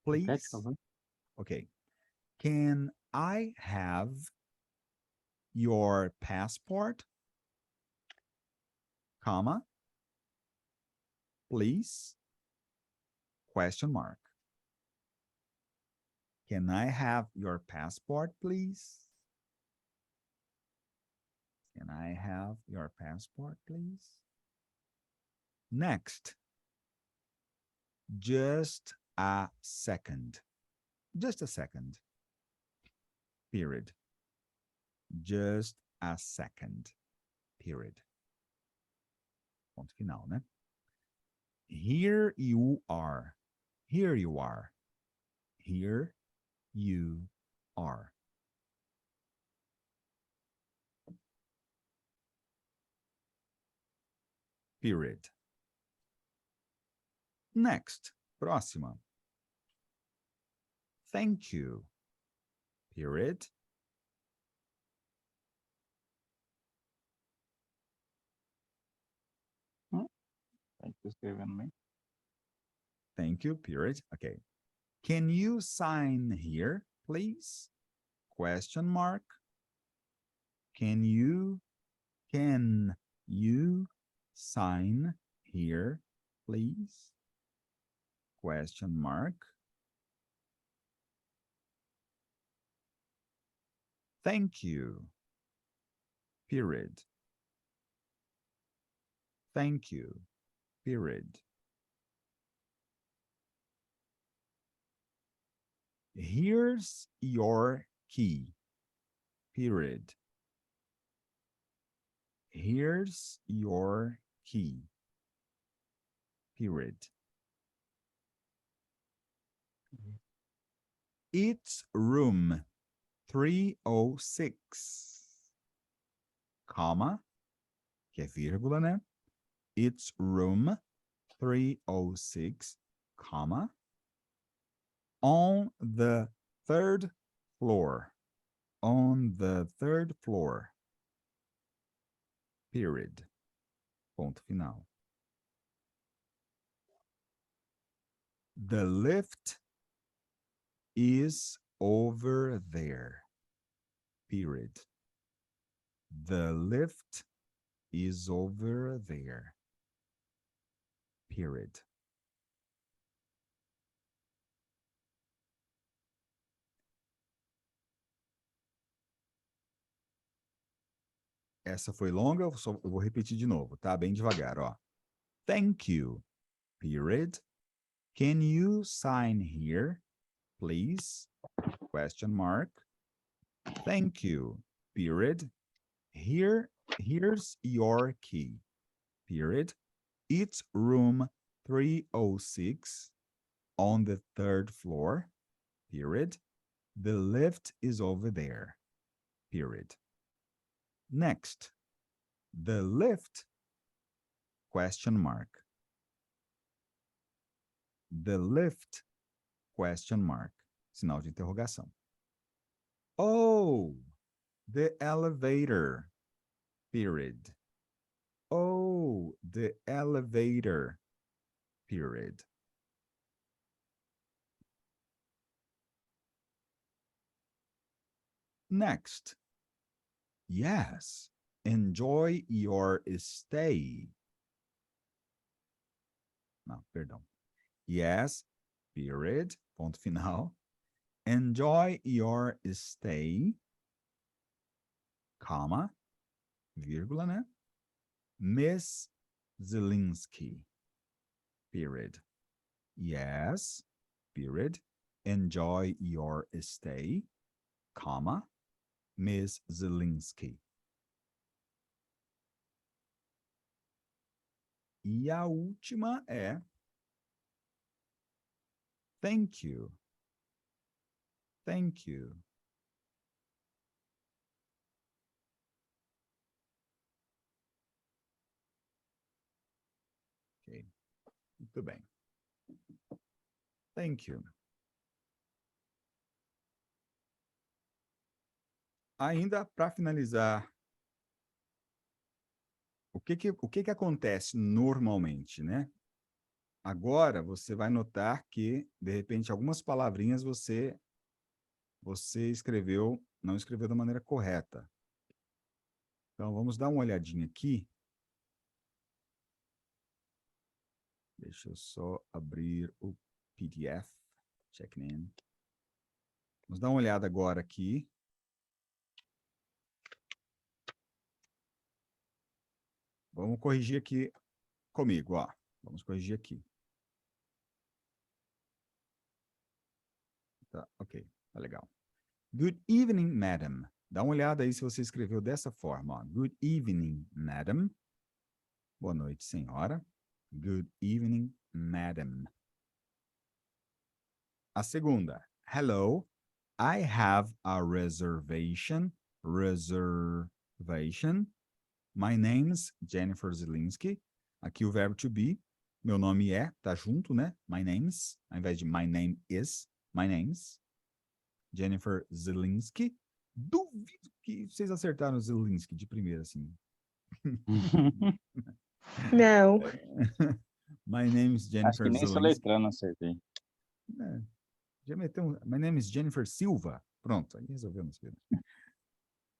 Please. Okay. Can I have your passport? Comma. Please. Question mark. Can I have your passport, please? Can I have your passport, please? Next. Just a second. Just a second. Period. Just a second. Period. Ponto final, né? Here you are. Here you are. Here you are. Period. Next. Próxima. Thank you. Period. Thank you, Steven. Me. Thank you. Period. Okay. Can you sign here, please? Question mark. Can you sign here, please? Question mark. Thank you. Period. Thank you. Period. Here's your key. Period. Here's your key. Period. It's room 306, comma, que é vírgula, né? It's room 306, comma, on the 3rd floor. On the 3rd floor. Period. Ponto final. The lift is over there. Period. The lift is over there. Period. Essa foi longa, eu vou repetir de novo, tá? Bem devagar, ó. Thank you, period. Can you sign here, please? Question mark. Thank you, period. Here's your key, period. It's room 306 on the 3rd floor, period. The lift is over there, period. Next, the lift, question mark. The lift, question mark. Sinal de interrogação. Oh, the elevator, period. Oh, the elevator, period. Next, yes, enjoy your stay. Não, perdão. Yes, period, ponto final. Enjoy your stay, comma, vírgula, né? Miss Zelinsky, period. Yes, period. Enjoy your stay, comma, Miss Zelinsky. E a última é thank you. Thank you. Ok. Muito bem. Thank you. Ainda para finalizar, o que acontece normalmente, né? Agora você vai notar que, de repente, algumas palavrinhas você não escreveu da maneira correta. Então, vamos dar uma olhadinha aqui. Deixa eu só abrir o PDF. Check in. Vamos dar uma olhada agora aqui. Vamos corrigir aqui comigo, ó. Vamos corrigir aqui. Tá, ok. Tá legal. Good evening, madam. Dá uma olhada aí se você escreveu dessa forma, ó. Good evening, madam. Boa noite, senhora. Good evening, madam. A segunda. Hello, I have a reservation. My name's Jennifer Zelinsky. Aqui o verbo to be. Meu nome é, tá junto, né? My name's, ao invés de my name is, my name's Jennifer Zelinsky. Duvido que vocês acertaram Zelinsky de primeira, assim. Não. My name's Jennifer Acho que nem Zelinsky. soletrando acertei. É, já meteu My name is Jennifer Silva. Pronto, aí resolvemos.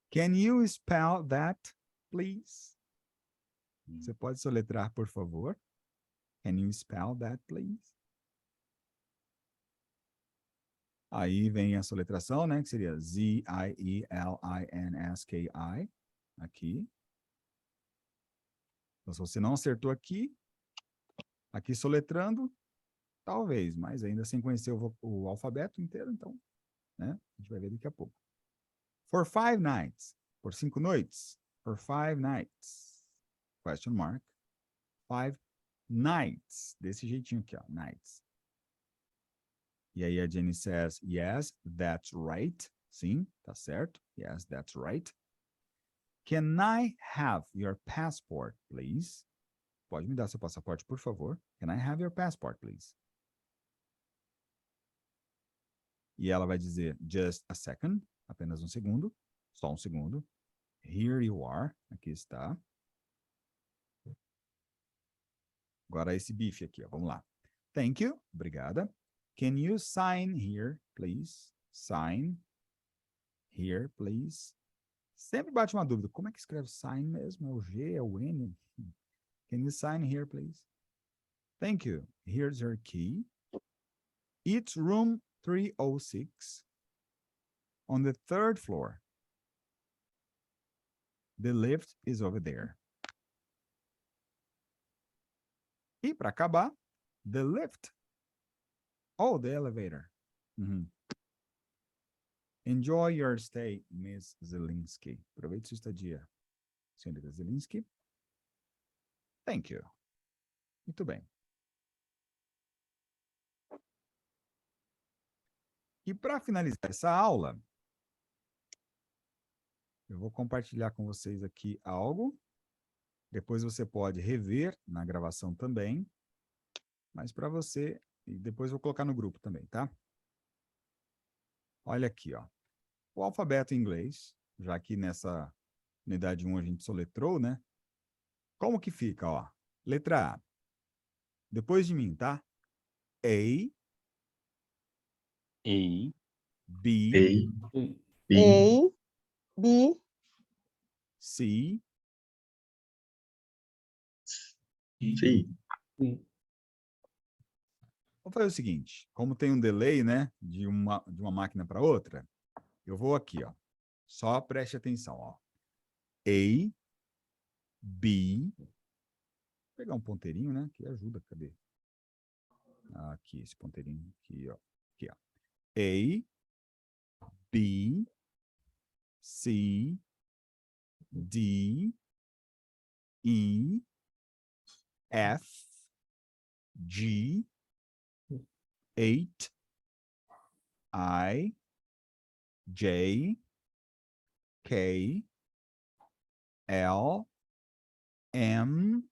Can you spell that, please? Você pode soletrar, por favor? Can you spell that, please? Aí vem a soletração, né? Que seria Z-I-E-L-I-N-S-K-I. Aqui. Então, se você não acertou aqui soletrando, talvez, mas ainda sem conhecer o alfabeto inteiro, então, né? A gente vai ver daqui a pouco. For 5 nights. Por 5 noites. For 5 nights. Question mark. 5 nights. Desse jeitinho aqui, ó. Nights. E aí a Jenny says, yes, that's right. Sim, tá certo. Yes, that's right. Can I have your passport, please? Pode me dar seu passaporte, por favor? Can I have your passport, please? E ela vai dizer, just a second. Apenas um segundo. Só um segundo. Here you are. Aqui está. Agora esse bife aqui, ó. Vamos lá. Thank you. Obrigada. Can you sign here, please? Sign here, please. Sempre bate uma dúvida. Como é que escreve sign mesmo? É o G, é o N? Can you sign here, please? Thank you. Here's your key. It's room 306 on the 3rd floor. The lift is over there. E para acabar, the lift. Oh, the elevator. Uhum. Enjoy your stay, Miss Zelinsky. Aproveite sua estadia, senhorita Zelinsky. Thank you. Muito bem. E para finalizar essa aula, eu vou compartilhar com vocês aqui algo. Depois você pode rever na gravação também. Mas para você, e depois vou colocar no grupo também, tá? Olha aqui, ó. O alfabeto em inglês, já que nessa unidade 1 a gente soletrou, né? Como que fica, ó? Letra A. Depois de mim, tá? A, A, B, B, B, C, C. Vou fazer o seguinte, como tem um delay, né, de uma máquina para outra, eu vou aqui, ó. Só preste atenção, ó. A, B, vou pegar um ponteirinho, né, que ajuda, cadê? Aqui, esse ponteirinho aqui, ó. Aqui, ó. A, B, C, D, E, F, G, 8, I, J, K, L, M,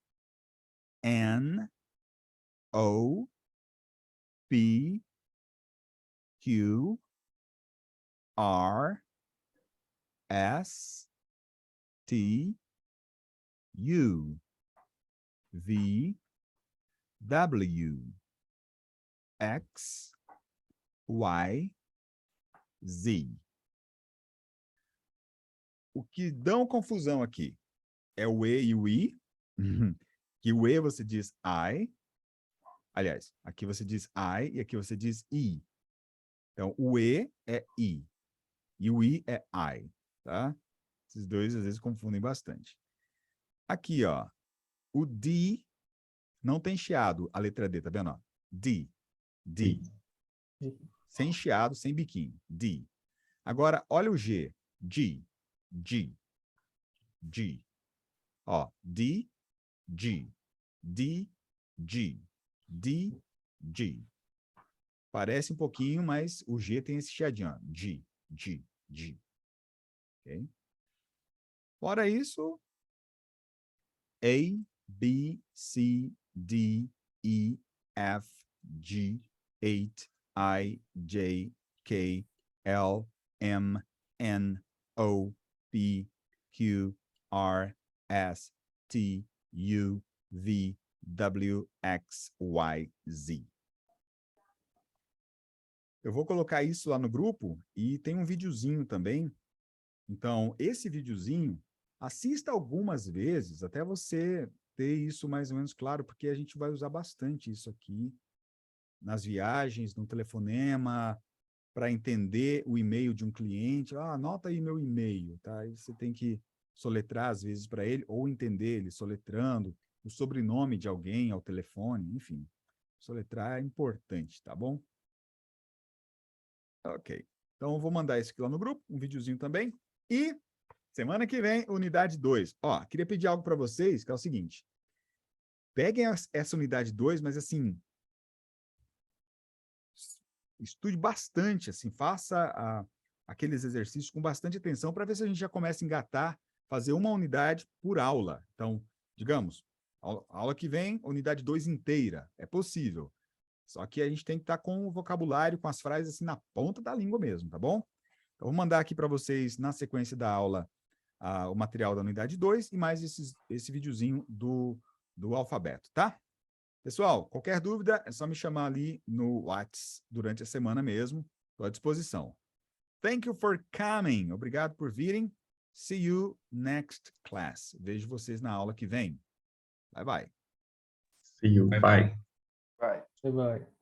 N, O, P, Q, R, S, T, U, V, W, X, Y, Z. O que dão confusão aqui é o E e o I. Que o E você diz I. Aliás, aqui você diz I e aqui você diz I. Então, o E é I. E o I é I, tá? Esses dois, às vezes, confundem bastante. Aqui, ó. O D não tem chiado, a letra D, tá vendo? Ó? D. D. Sem chiado, sem biquinho. D. Agora, olha o G. G. G. G. Ó. D. G. D. G. D. G. Parece um pouquinho, mas o G tem esse chiadinho, ó. G. G. G. Ok? Fora isso, A, B, C, D, E, F, G, 8, I, J, K, L, M, N, O, P, Q, R, S, T, U, V, W, X, Y, Z. Eu vou colocar isso lá no grupo e tem um videozinho também. Então, esse videozinho, assista algumas vezes até você ter isso mais ou menos claro, porque a gente vai usar bastante isso aqui nas viagens, no telefonema, para entender o e-mail de um cliente. Ah, anota aí meu e-mail, tá? Aí você tem que soletrar às vezes para ele, ou entender ele soletrando o sobrenome de alguém ao telefone, enfim. Soletrar é importante, tá bom? Ok. Então, eu vou mandar isso aqui lá no grupo, um videozinho também. E semana que vem, unidade 2. Ó, queria pedir algo para vocês, que é o seguinte. Peguem essa unidade 2, mas assim, estude bastante, assim, faça aqueles exercícios com bastante atenção para ver se a gente já começa a engatar, fazer uma unidade por aula. Então, digamos, a aula que vem, unidade 2 inteira. É possível. Só que a gente tem que estar com o vocabulário, com as frases assim na ponta da língua mesmo, tá bom? Então, vou mandar aqui para vocês, na sequência da aula, o material da unidade 2 e mais esse videozinho do alfabeto, tá? Pessoal, qualquer dúvida é só me chamar ali no WhatsApp durante a semana mesmo. Estou à disposição. Thank you for coming. Obrigado por virem. See you next class. Vejo vocês na aula que vem. Bye, bye. See you. Bye. Vai. Bye bye.